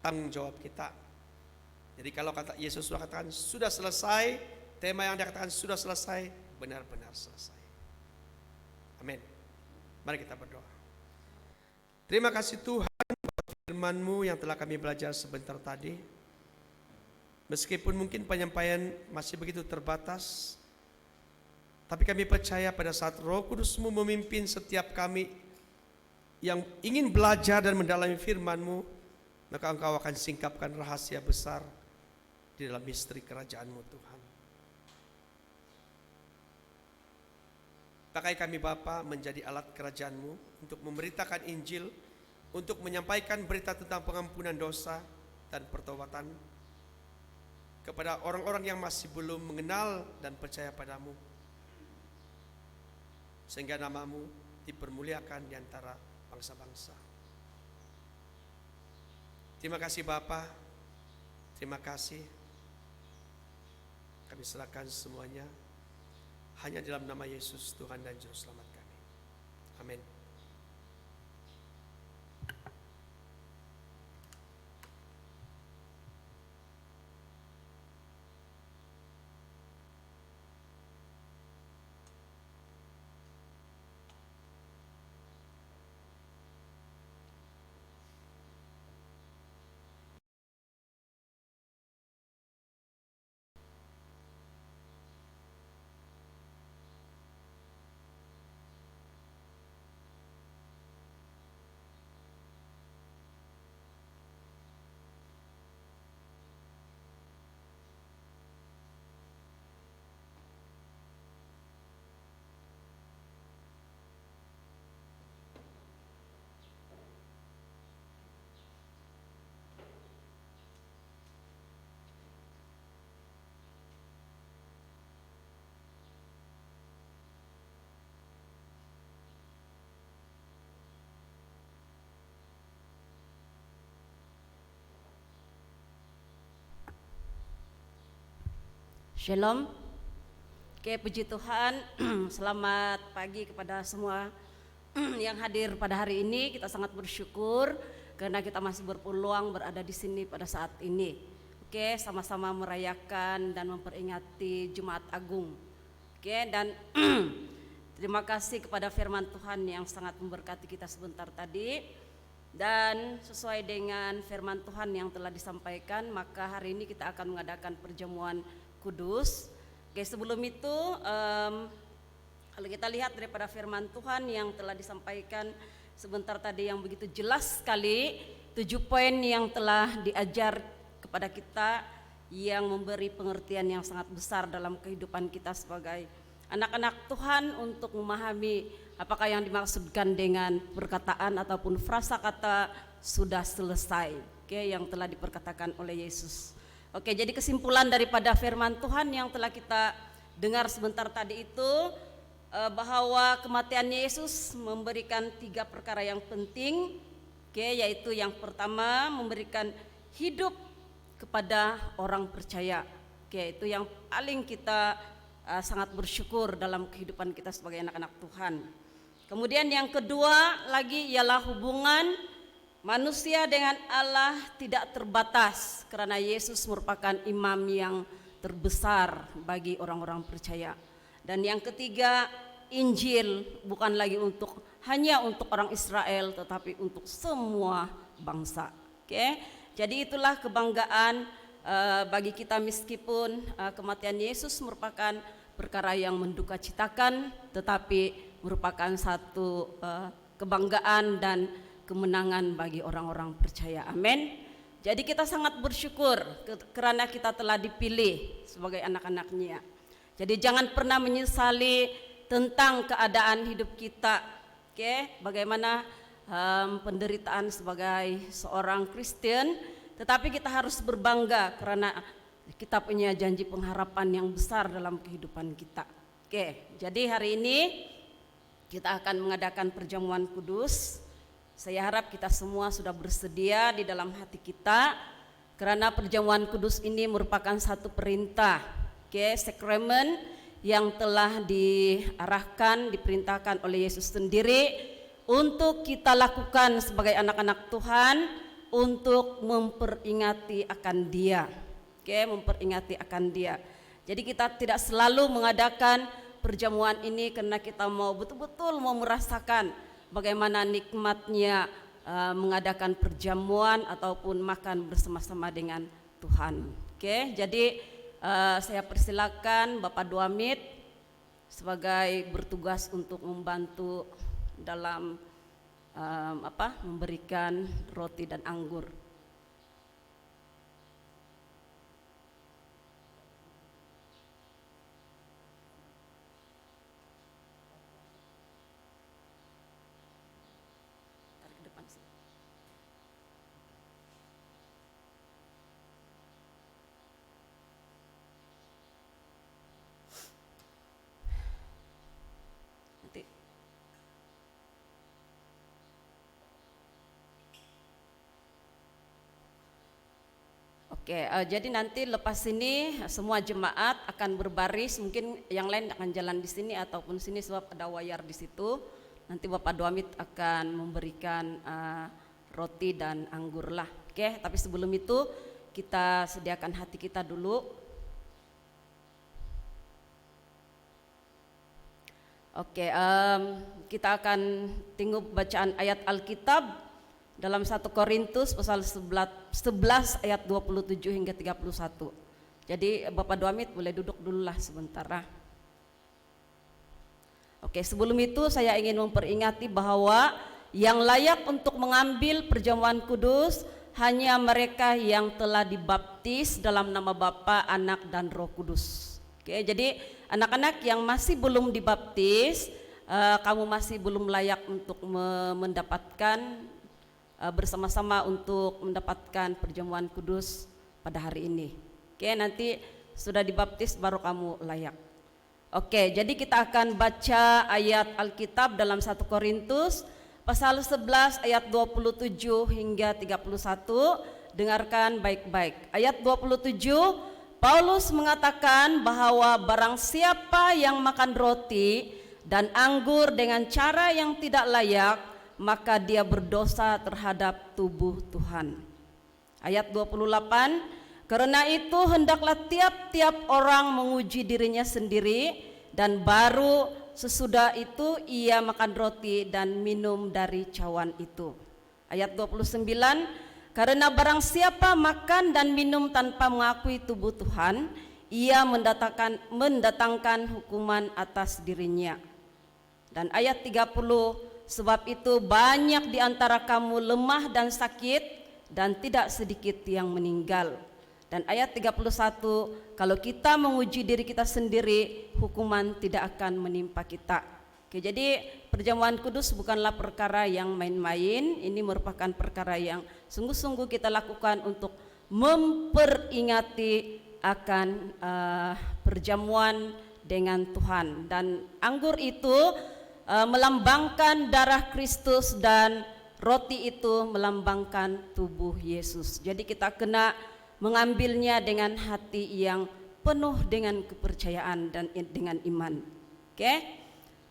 tanggung jawab kita. Jadi kalau kata Yesus sudah katakan sudah selesai, tema yang dia katakan sudah selesai, benar-benar selesai. Amin. Mari kita berdoa. Terima kasih Tuhan buat firman-Mu yang telah kami belajar sebentar tadi. Meskipun mungkin penyampaian masih begitu terbatas, tapi kami percaya pada saat Roh Kudus-Mu memimpin setiap kami yang ingin belajar dan mendalami firman-Mu, maka Engkau akan singkapkan rahasia besar di dalam misteri kerajaan-Mu Tuhan. Pakai kami Bapa menjadi alat kerajaan-Mu untuk memberitakan Injil, untuk menyampaikan berita tentang pengampunan dosa dan pertobatan kepada orang-orang yang masih belum mengenal dan percaya padamu, sehingga nama-Mu dipermuliakan di antara bangsa-bangsa. Terima kasih Bapa, terima kasih. Kami serahkan semuanya hanya dalam nama Yesus Tuhan dan Juru Selamat kami. Amin. Shalom. Oke, puji Tuhan. Selamat pagi kepada semua yang hadir pada hari ini. Kita sangat bersyukur karena kita masih berpeluang berada di sini pada saat ini. Oke, sama-sama merayakan dan memperingati Jumat Agung. Oke, dan terima kasih kepada firman Tuhan yang sangat memberkati kita sebentar tadi. Dan sesuai dengan firman Tuhan yang telah disampaikan, maka hari ini kita akan mengadakan perjamuan kudus. Oke, sebelum itu kalau kita lihat daripada firman Tuhan yang telah disampaikan sebentar tadi yang begitu jelas sekali 7 poin yang telah diajar kepada kita yang memberi pengertian yang sangat besar dalam kehidupan kita sebagai anak-anak Tuhan untuk memahami apakah yang dimaksudkan dengan perkataan ataupun frasa kata sudah selesai, yang telah diperkatakan oleh Yesus. Jadi kesimpulan daripada firman Tuhan yang telah kita dengar sebentar tadi itu bahwa kematiannya Yesus memberikan 3 perkara yang penting, yaitu yang pertama memberikan hidup kepada orang percaya. Itu yang paling kita sangat bersyukur dalam kehidupan kita sebagai anak-anak Tuhan. Kemudian yang kedua lagi ialah hubungan manusia dengan Allah tidak terbatas karena Yesus merupakan imam yang terbesar bagi orang-orang percaya. Dan yang ketiga, Injil bukan lagi hanya untuk orang Israel tetapi untuk semua bangsa. Jadi itulah kebanggaan bagi kita meskipun kematian Yesus merupakan perkara yang mendukacitakan, tetapi merupakan satu kebanggaan dan kemenangan bagi orang-orang percaya. Amin. Jadi kita sangat bersyukur karena kita telah dipilih sebagai anak-anaknya. Jadi jangan pernah menyesali tentang keadaan hidup kita. Bagaimana penderitaan sebagai seorang Kristen, tetapi kita harus berbangga karena kita punya janji pengharapan yang besar dalam kehidupan kita. Jadi hari ini kita akan mengadakan perjamuan kudus. Saya harap kita semua sudah bersedia di dalam hati kita karena perjamuan kudus ini merupakan satu perintah, sakramen yang telah diperintahkan oleh Yesus sendiri untuk kita lakukan sebagai anak-anak Tuhan untuk memperingati akan Dia. Memperingati akan Dia. Jadi kita tidak selalu mengadakan perjamuan ini karena kita mau betul-betul mau merasakan bagaimana nikmatnya mengadakan perjamuan ataupun makan bersama-sama dengan Tuhan. Jadi saya persilakan Bapak Duamit sebagai bertugas untuk membantu dalam memberikan roti dan anggur. Tarik ke depan sih. Nanti jadi nanti lepas ini semua jemaat akan berbaris, mungkin yang lain akan jalan di sini ataupun sini sebab ada wayar di situ. Nanti Bapak Duamit akan memberikan roti dan anggur lah. Tapi sebelum itu kita sediakan hati kita dulu. Kita akan tengok bacaan ayat Alkitab dalam 1 Korintus pasal 11 ayat 27 hingga 31. Jadi Bapak Duamit boleh duduk dulu lah sebentar. Sebelum itu saya ingin memperingati bahwa yang layak untuk mengambil perjamuan kudus hanya mereka yang telah dibaptis dalam nama Bapa, Anak dan Roh Kudus. Jadi anak-anak yang masih belum dibaptis, kamu masih belum layak untuk mendapatkan bersama-sama untuk mendapatkan perjamuan kudus pada hari ini. Nanti sudah dibaptis baru kamu layak. Jadi kita akan baca ayat Alkitab dalam 1 Korintus pasal 11 ayat 27 hingga 31. Dengarkan baik-baik. Ayat 27, Paulus mengatakan bahwa barang siapa yang makan roti dan anggur dengan cara yang tidak layak, maka dia berdosa terhadap tubuh Tuhan. Ayat 28, karena itu hendaklah tiap-tiap orang menguji dirinya sendiri, dan baru sesudah itu ia makan roti dan minum dari cawan itu. Ayat 29, karena barang siapa makan dan minum tanpa mengakui tubuh Tuhan, ia mendatangkan hukuman atas dirinya. Dan ayat 30, sebab itu banyak di antara kamu lemah dan sakit, dan tidak sedikit yang meninggal. Dan ayat 31, kalau kita menguji diri kita sendiri, hukuman tidak akan menimpa kita. Oke, jadi perjamuan kudus bukanlah perkara yang main-main. Ini merupakan perkara yang sungguh-sungguh kita lakukan untuk memperingati akan perjamuan dengan Tuhan. Dan anggur itu melambangkan darah Kristus, dan roti itu melambangkan tubuh Yesus. Jadi kita kena mengambilnya dengan hati yang penuh dengan kepercayaan dan dengan iman. Oke?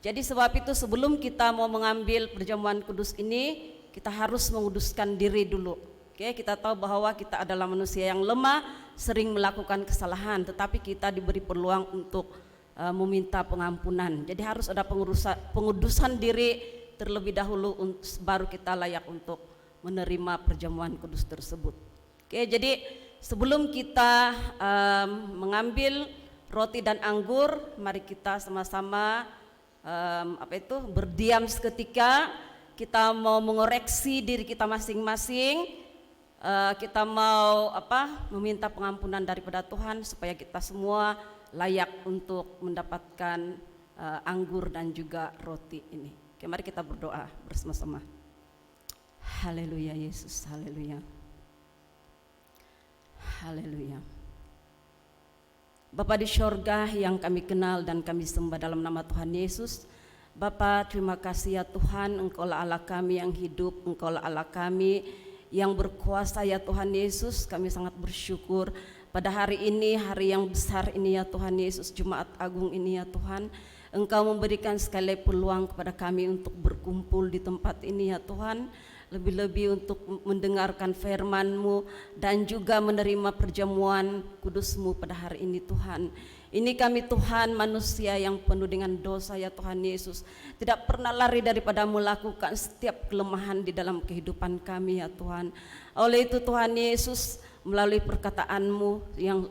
Jadi sebab itu sebelum kita mau mengambil perjamuan kudus ini, kita harus menguduskan diri dulu. Oke, kita tahu bahwa kita adalah manusia yang lemah, sering melakukan kesalahan, tetapi kita diberi peluang untuk meminta pengampunan. Jadi harus ada pengudusan diri terlebih dahulu, baru kita layak untuk menerima perjamuan kudus tersebut. Oke, jadi sebelum kita mengambil roti dan anggur, mari kita sama-sama berdiam seketika. Kita mau mengoreksi diri kita masing-masing. Kita mau meminta pengampunan daripada Tuhan supaya kita semua layak untuk mendapatkan anggur dan juga roti ini. Oke, mari kita berdoa bersama-sama. Haleluya Yesus, haleluya. Haleluya. Bapa di sorga yang kami kenal dan kami sembah dalam nama Tuhan Yesus. Bapa, terima kasih ya Tuhan, Engkaulah Allah kami yang hidup, Engkaulah Allah kami yang berkuasa ya Tuhan Yesus. Kami sangat bersyukur pada hari ini, hari yang besar ini ya Tuhan Yesus, Jumat Agung ini ya Tuhan. Engkau memberikan sekali peluang kepada kami untuk berkumpul di tempat ini ya Tuhan. Lebih-lebih untuk mendengarkan firman-Mu dan juga menerima perjamuan kudus-Mu pada hari ini Tuhan. Ini kami Tuhan, manusia yang penuh dengan dosa ya Tuhan Yesus, tidak pernah lari daripada melakukan setiap kelemahan di dalam kehidupan kami ya Tuhan. Oleh itu Tuhan Yesus, melalui perkataan-Mu yang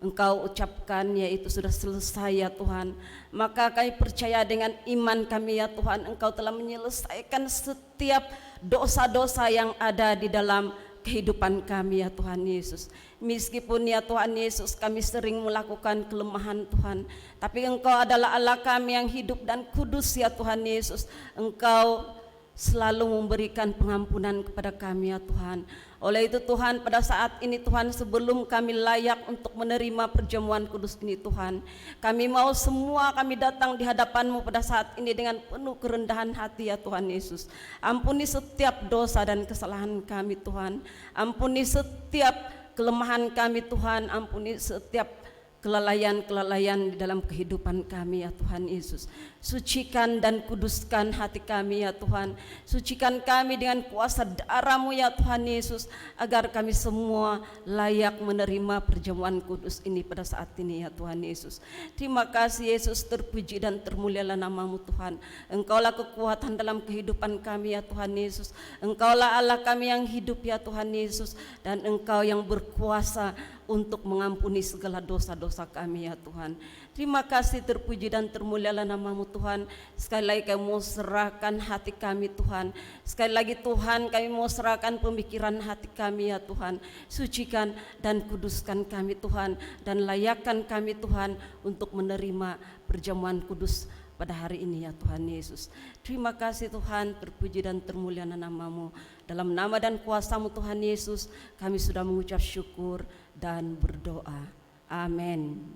Engkau ucapkan, yaitu sudah selesai ya Tuhan, maka kami percaya dengan iman kami ya Tuhan, Engkau telah menyelesaikan setiap dosa-dosa yang ada di dalam kehidupan kami ya Tuhan Yesus. Meskipun ya Tuhan Yesus kami sering melakukan kelemahan Tuhan, tapi Engkau adalah Allah kami yang hidup dan kudus ya Tuhan Yesus. Engkau selalu memberikan pengampunan kepada kami ya Tuhan. Oleh itu Tuhan, pada saat ini Tuhan, sebelum kami layak untuk menerima perjamuan kudus ini Tuhan, kami mau semua kami datang di hadapan-Mu pada saat ini dengan penuh kerendahan hati ya Tuhan Yesus. Ampuni setiap dosa dan kesalahan kami Tuhan, ampuni setiap kelemahan kami Tuhan, ampuni setiap kelalaian-kelalaian di dalam kehidupan kami ya Tuhan Yesus. Sucikan dan kuduskan hati kami ya Tuhan. Sucikan kami dengan kuasa darah-Mu ya Tuhan Yesus, agar kami semua layak menerima perjamuan kudus ini pada saat ini ya Tuhan Yesus. Terima kasih Yesus, terpuji dan termulialah nama-Mu Tuhan. Engkaulah kekuatan dalam kehidupan kami ya Tuhan Yesus. Engkaulah Allah kami yang hidup ya Tuhan Yesus, dan Engkau yang berkuasa untuk mengampuni segala dosa-dosa kami ya Tuhan. Terima kasih, terpuji dan termulialah nama-Mu Tuhan. Sekali lagi kami mau serahkan hati kami Tuhan. Sekali lagi Tuhan, kami mau serahkan pemikiran hati kami ya Tuhan. Sucikan dan kuduskan kami Tuhan, dan layakkan kami Tuhan untuk menerima perjamuan kudus pada hari ini ya Tuhan Yesus. Terima kasih Tuhan, terpuji dan termulialah nama-Mu. Dalam nama dan kuasa-Mu Tuhan Yesus, kami sudah mengucap syukur dan berdoa. Amin.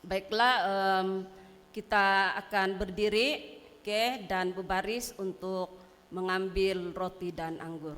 Baiklah, kita akan berdiri, dan berbaris untuk mengambil roti dan anggur.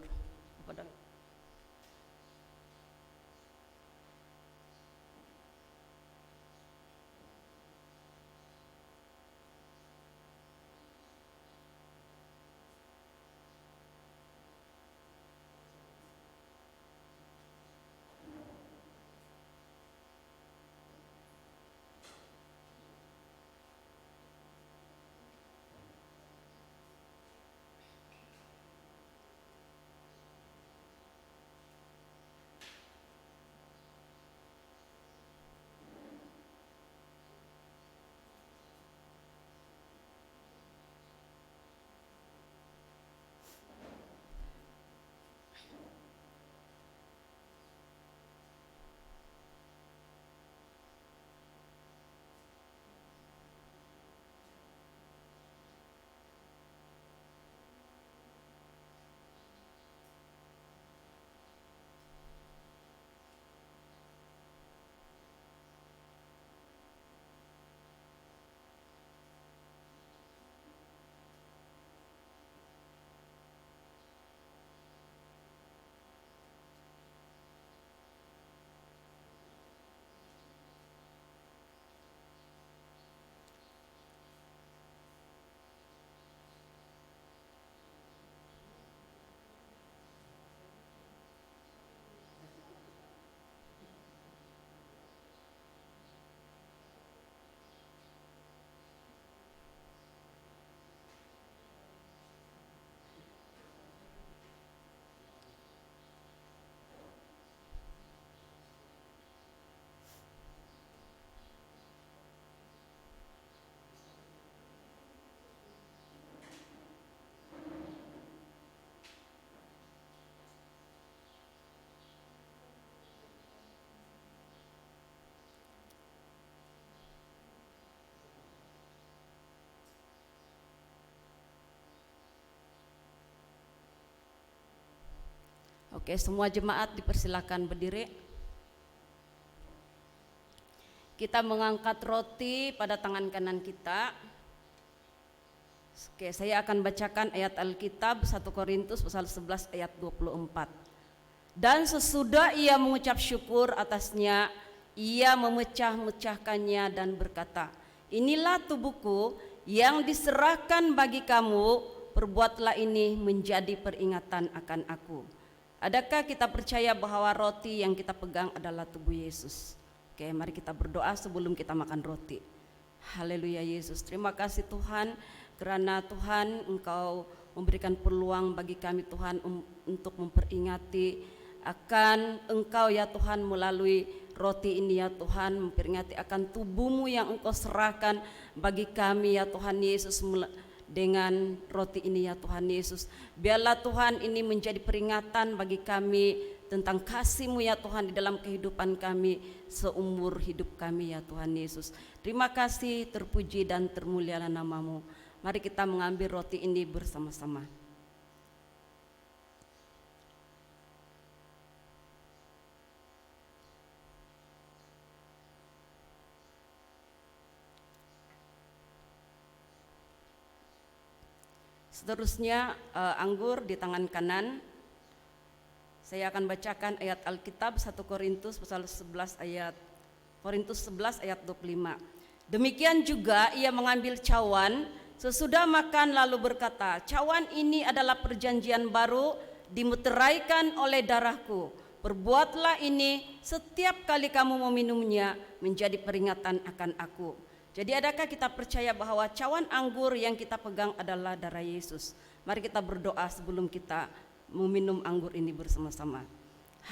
Oke, semua jemaat dipersilakan berdiri. Kita mengangkat roti pada tangan kanan kita. Oke, saya akan bacakan ayat Alkitab 1 Korintus pasal 11 ayat 24. Dan sesudah ia mengucap syukur atasnya, ia memecah-mecahkannya dan berkata, inilah tubuhku yang diserahkan bagi kamu, perbuatlah ini menjadi peringatan akan aku. Adakah kita percaya bahwa roti yang kita pegang adalah tubuh Yesus? Oke, mari kita berdoa sebelum kita makan roti. Haleluya Yesus, terima kasih Tuhan, karena Tuhan Engkau memberikan peluang bagi kami Tuhan untuk memperingati akan Engkau ya Tuhan melalui roti ini ya Tuhan, memperingati akan tubuh-Mu yang Engkau serahkan bagi kami ya Tuhan Yesus. Dengan roti ini ya Tuhan Yesus, biarlah Tuhan ini menjadi peringatan bagi kami tentang kasih-Mu ya Tuhan di dalam kehidupan kami seumur hidup kami ya Tuhan Yesus. Terima kasih, terpuji dan termulialah nama-Mu. Mari kita mengambil roti ini bersama-sama. Seterusnya anggur di tangan kanan. Saya akan bacakan ayat Alkitab 1 Korintus pasal 11 ayat 25. Demikian juga ia mengambil cawan sesudah makan lalu berkata, cawan ini adalah perjanjian baru dimeteraikan oleh darahku. Perbuatlah ini setiap kali kamu meminumnya menjadi peringatan akan aku. Jadi adakah kita percaya bahwa cawan anggur yang kita pegang adalah darah Yesus? Mari kita berdoa sebelum kita meminum anggur ini bersama-sama.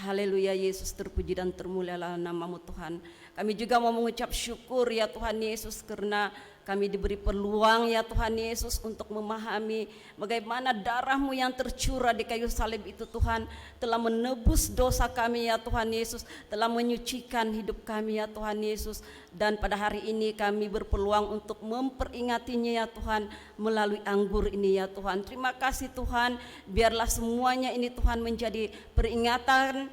Haleluya Yesus, terpuji dan termulialah nama-Mu Tuhan. Kami juga mau mengucap syukur ya Tuhan Yesus, karena kami diberi peluang ya Tuhan Yesus untuk memahami bagaimana darah-Mu yang tercurah di kayu salib itu Tuhan telah menebus dosa kami ya Tuhan Yesus, telah menyucikan hidup kami ya Tuhan Yesus. Dan pada hari ini kami berpeluang untuk memperingatinya ya Tuhan melalui anggur ini ya Tuhan. Terima kasih Tuhan, biarlah semuanya ini Tuhan menjadi peringatan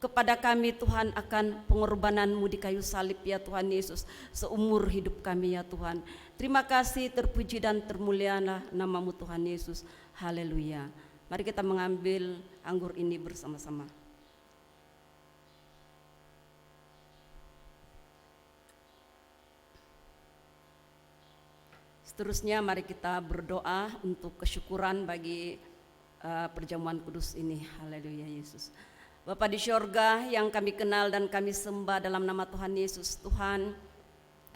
kepada kami Tuhan akan pengorbanan-Mu di kayu salib ya Tuhan Yesus seumur hidup kami ya Tuhan. Terima kasih, terpuji dan termulialah nama-Mu Tuhan Yesus. Haleluya. Mari kita mengambil anggur ini bersama-sama. Seterusnya mari kita berdoa untuk kesyukuran bagi perjamuan kudus ini. Haleluya Yesus. Bapa di syurga yang kami kenal dan kami sembah dalam nama Tuhan Yesus. Tuhan,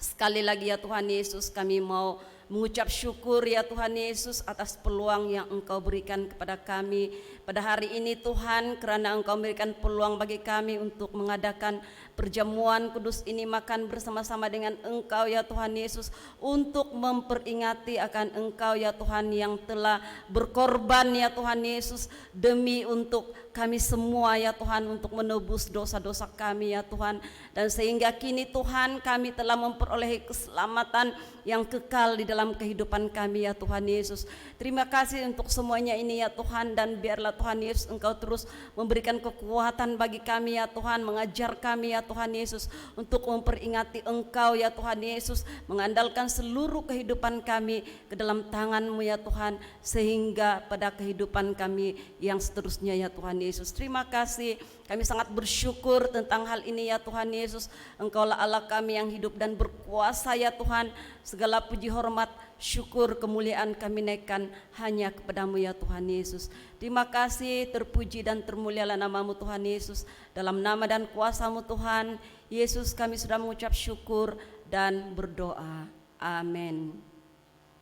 sekali lagi ya Tuhan Yesus, kami mau mengucap syukur ya Tuhan Yesus atas peluang yang Engkau berikan kepada kami pada hari ini Tuhan, karena Engkau memberikan peluang bagi kami untuk mengadakan perjamuan kudus ini, makan bersama-sama dengan Engkau ya Tuhan Yesus, untuk memperingati akan Engkau ya Tuhan yang telah berkorban ya Tuhan Yesus demi untuk kami semua ya Tuhan, untuk menebus dosa-dosa kami ya Tuhan. Dan sehingga kini Tuhan kami telah memperolehi keselamatan yang kekal di dalam kehidupan kami ya Tuhan Yesus. Terima kasih untuk semuanya ini ya Tuhan, dan biarlah Tuhan Yesus Engkau terus memberikan kekuatan bagi kami ya Tuhan, mengajar kami ya Tuhan Yesus untuk memperingati Engkau ya Tuhan Yesus, mengandalkan seluruh kehidupan kami ke dalam tangan-Mu ya Tuhan, sehingga pada kehidupan kami yang seterusnya ya Tuhan Yesus. Terima kasih, kami sangat bersyukur tentang hal ini ya Tuhan Yesus. Engkaulah Allah kami yang hidup dan berkuasa ya Tuhan. Segala puji hormat, syukur, kemuliaan kami naikkan hanya kepadamu ya Tuhan Yesus. Terima kasih, terpuji dan termulialah nama-Mu Tuhan Yesus. Dalam nama dan kuasa-Mu Tuhan Yesus kami sudah mengucap syukur dan berdoa. Amin.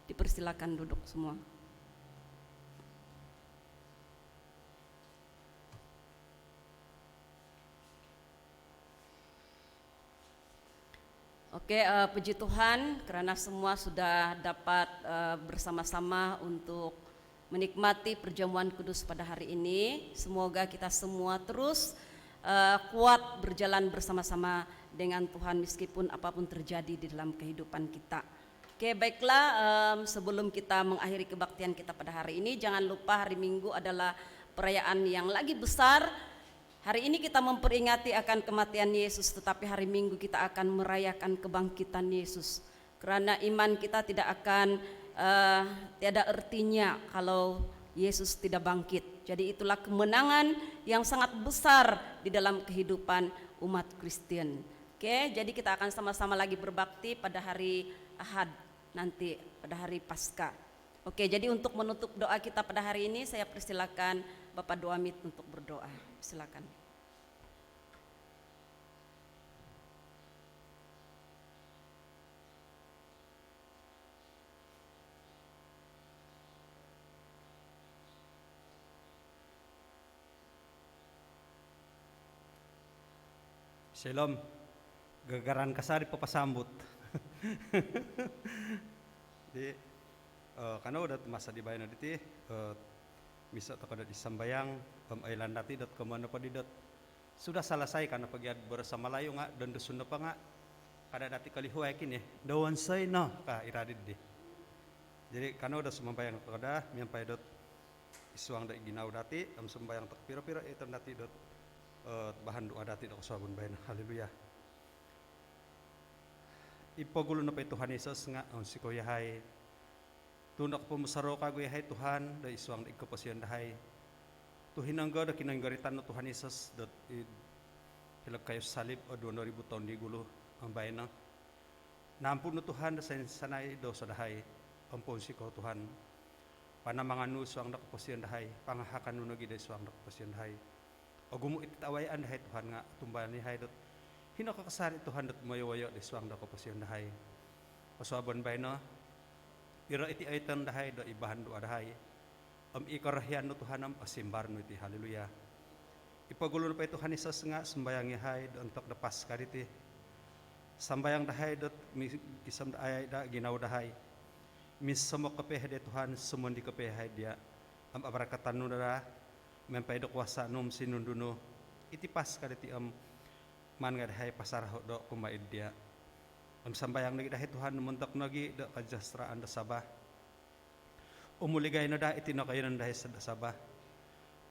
Dipersilakan duduk semua. Oke, puji Tuhan karena semua sudah dapat bersama-sama untuk menikmati perjamuan kudus pada hari ini. Semoga kita semua terus kuat berjalan bersama-sama dengan Tuhan meskipun apapun terjadi di dalam kehidupan kita. Oke, baiklah, sebelum kita mengakhiri kebaktian kita pada hari ini, jangan lupa hari Minggu adalah perayaan yang lagi besar. Hari ini kita memperingati akan kematian Yesus, tetapi hari Minggu kita akan merayakan kebangkitan Yesus. Karena iman kita tidak akan tiada artinya kalau Yesus tidak bangkit. Jadi itulah kemenangan yang sangat besar di dalam kehidupan umat Kristen. Oke, jadi kita akan sama-sama lagi berbakti pada hari Ahad nanti, pada hari Paskah. Oke, jadi untuk menutup doa kita pada hari ini, saya persilakan Bapak Doamit untuk berdoa. Silakan. Shalom, gagaran kasari papasambut. Di karena udah masa di bayana diti bisa takada disambayang ailan dati dot kemana pa didot sudah selesai karena pagi bersama layu nga dan dusunda pa nga kada dati kalihuay kini dawan say no ka iradid di. Jadi karena udah sembayang takada miampay dot isuang da ginaw dati sembayang tak pira-pira itu dati dot bahan doa dati do sabun bayan. Haleluya. Ipagulo na pa Tuhan Yesus nga on si Kuya hay tunak po masaro ka Kuya hay Tuhan da isuang da ikapasyan dahay tuhinangga da kinanggaritan no Tuhan Yesus dot hilag kayo salib o 2,000 taon di gulo ang bayan na nampun no Tuhan da sanay do sa dahay ampon si ko Tuhan panamangan no suang da kapasyan dahay pangahakan no nagi da suang da kapasyan dahay o gumo ititawayan dahay Tuhan nga tumbahan ni hay dot hinakakasari Tuhan dot mayawayo di suang da kapasyon dahay pasabon bay no ira iti aitan dahay do ibahan do dahay ikarahyan no Tuhan am asimbar no iti. Haleluya. Ipagulo pa Tuhan Hesus nga sembayang yahay do antok da Paskah iti sambayang dahay dot kisam daay da ginaw dahay misamo kape de Tuhan sumundi kape hay dia am abarakatan no da mempay do kuasa num sinunduno iti Paskah iti man nga dahay pasaraho do kumaid dia sambayang nagi dahay Tuhan muntak nagi do kajastraan da Sabah umuligay na da iti nakayanan dahay sa Sabah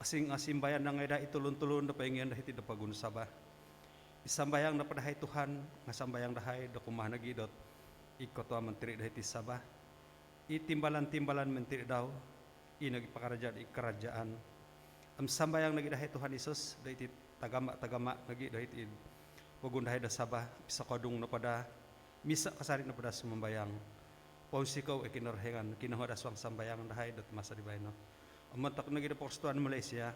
asing asimbayan na nga da itulon-tulon da paingyan dahay iti da pagun Sabah isambayang na padahay Tuhan nga sambayang dahay do kumahanagi dot ikoto menteri dahay iti Sabah itimbalan-timbalan menteri daw inagipakaraja di kerajaan sambayang nagi dahay Tuhan Yesus dahi iti tagama nagi dahi iti pagundahay da Sabah bisa kadung na pada misa kasari na pada sumambayang pausikaw ikinarhengan kinaho da suang sambayang dahay dot masa di bayno amantak nagi da porstuan Malaysia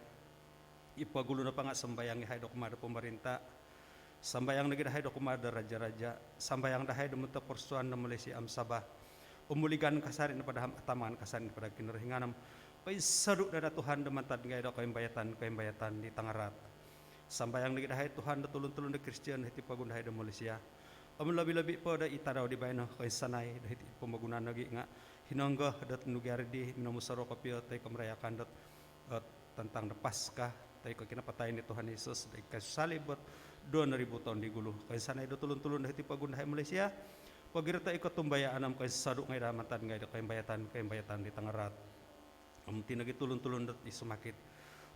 ipagulo na pa nga sambayang ihay do kumada pemerintah sambayang nagi dahay do kumada raja-raja sambayang dahay do muntak porstuan na Malaysia am Sabah umuligan kasari na pada ataman kasari na pada kinarhenganam pay saduk da Tuhan damantad ngay do kayambayatan di Tangarat sambayang nagi dahay Tuhan da tulun-tulun da Kristiyan iti pagundahay da Malaysia labi-labi po da itadaw di bayno kay sanay da iti pamagunan nagi nga hinangga dat nugyari di minamusaro kapyo tay kamrayakan dat tentang da Paskah tay ko kinapatay ni Tuhan Yesus da kasalibot 2,000 taon di gulo kay sanay da tulun-tulun da iti pagundahay Malaysia pagirta iko tumbayaan am kay saduk ngay damantad ngay da kayambayatan di Tangarat tinagi tulun-tulun dat isumakit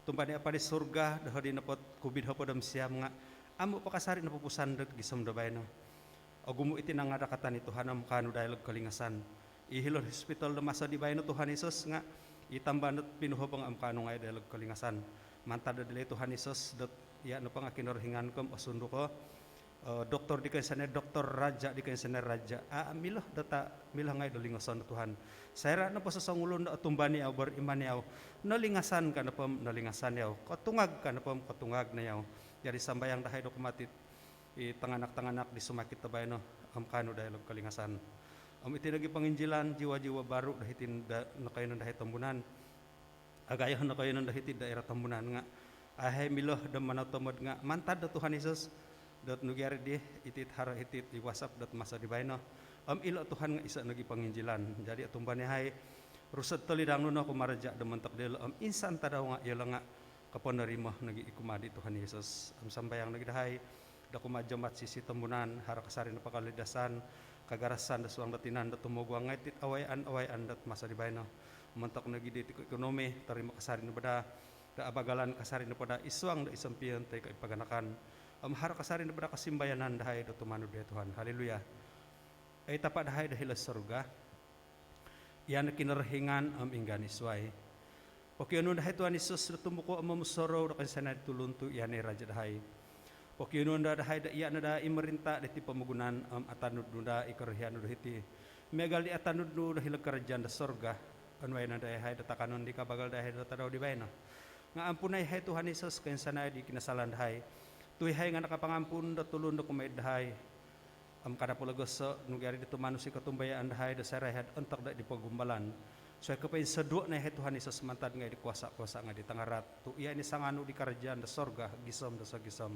tumpani apa di surga dah di napot kubid ho podam siam nga amo pakasari na pupusan dat gisam da bayno agumo iti nangada katan ni Tuhan am kanu dialog kalingasan ihilor hospital da masa di bayno Tuhan Yesus nga itamban dat pinuho pang am kanu ngay dialog kalingasan mantad da dili Tuhan Yesus dat ya no pang akinarhingan kom asundo ko doktor di kaysane doktor raja di kaysane raja milah data milah ngay dolingasan Tuhan sayra na po sa sangulon da tumbani aw beriman yaw nalingasan ka na pom nalingasan yaw katungag ka na pom katungag na yaw jadi sambayang dahay do kumatit itanganak-tanganak di sumakit tabay no am kano dahil kalingasan itinagi panginjilan jiwa-jiwa baru dahitin nakayon dahay tambunan agayon nakayon dahitin daerah tambunan nga ahay milah da manatomod nga mantad da Tuhan Yesus dot nugyari di itit hara itit di WhatsApp dot masa di bayno ilo Tuhan nga isa nagi panginjilan jadi atumbani hay rusad talidang no kumaraja damantak delo insan tadaw nga ila nga kapanarima nagi ikumadi Tuhan Yesus sambayang nagi dahay da kumadjamat sisi tambunan hara kasari na pakalidasan kagarasan da suang datinan da tumugwa nga itit awayan dat masa di bayno mantak nagi di ekonomi tarima kasari na bada da abagalan kasari na pada iswang da isampian tay kaipaganakan har kasari na pada kasimbayanan dahay do tumano da Tuhan. Haleluya. Ay tapat dahay dahil sa surga yan kinarhingan inggan isway. Pokiano dahay Tuhan Yesus da tumuko mamusoro da kansa na tulunto yan ay raja dahay. Pokiano dahay da iya na da imerintah da ti pamagunan atanud da ikarhian do hiti megal di atanud do dahil kerajaan da surga anway na dahay da takanon di kabagal dahay da tadaw di bayna. Nga ampunay hay Tuhan Yesus kansa na di kinasalan dahay. Tuy hay nga nakapangampun da tulun da kumaid dahay. Kada pulagos sa nugari dito manu si katumbayaan dahay da sarayad antak da di pagumbalan. So kapain sadua na hay Tuhan Yesus mantad nga di kuasa-kuasa nga di tangarat. Tu iya ni sangano di karajaan da sorga gisom da sa gisom.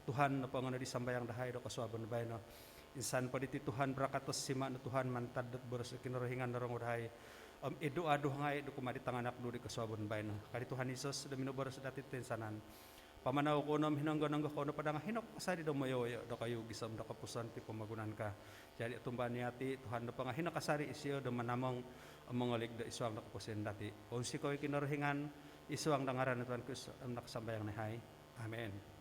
Tuhan na pangano di sambayang dahay da kasuaban bayno. Insan pa diti Tuhan brakatos sima na Tuhan mantad dat boros kinarahingan na rong dahay. Edo-ado nga do kumadi tanganak do di kasuaban bayno. Kadi Tuhan Yesus da minuboros dati tensanan. Pamanaw ko nam hinanggan ko no padang hinok sari do mayo do kayo gisam do kapusan ti pamagunan ka. Jadi tumban niati Tuhan do pangahin kasari isyo do manamong mangalig da iswang do kapusen dati. Kung si ko kinarahingan iswang dangaran Tuhan Kristus am nakasambayang ni hay. Amen.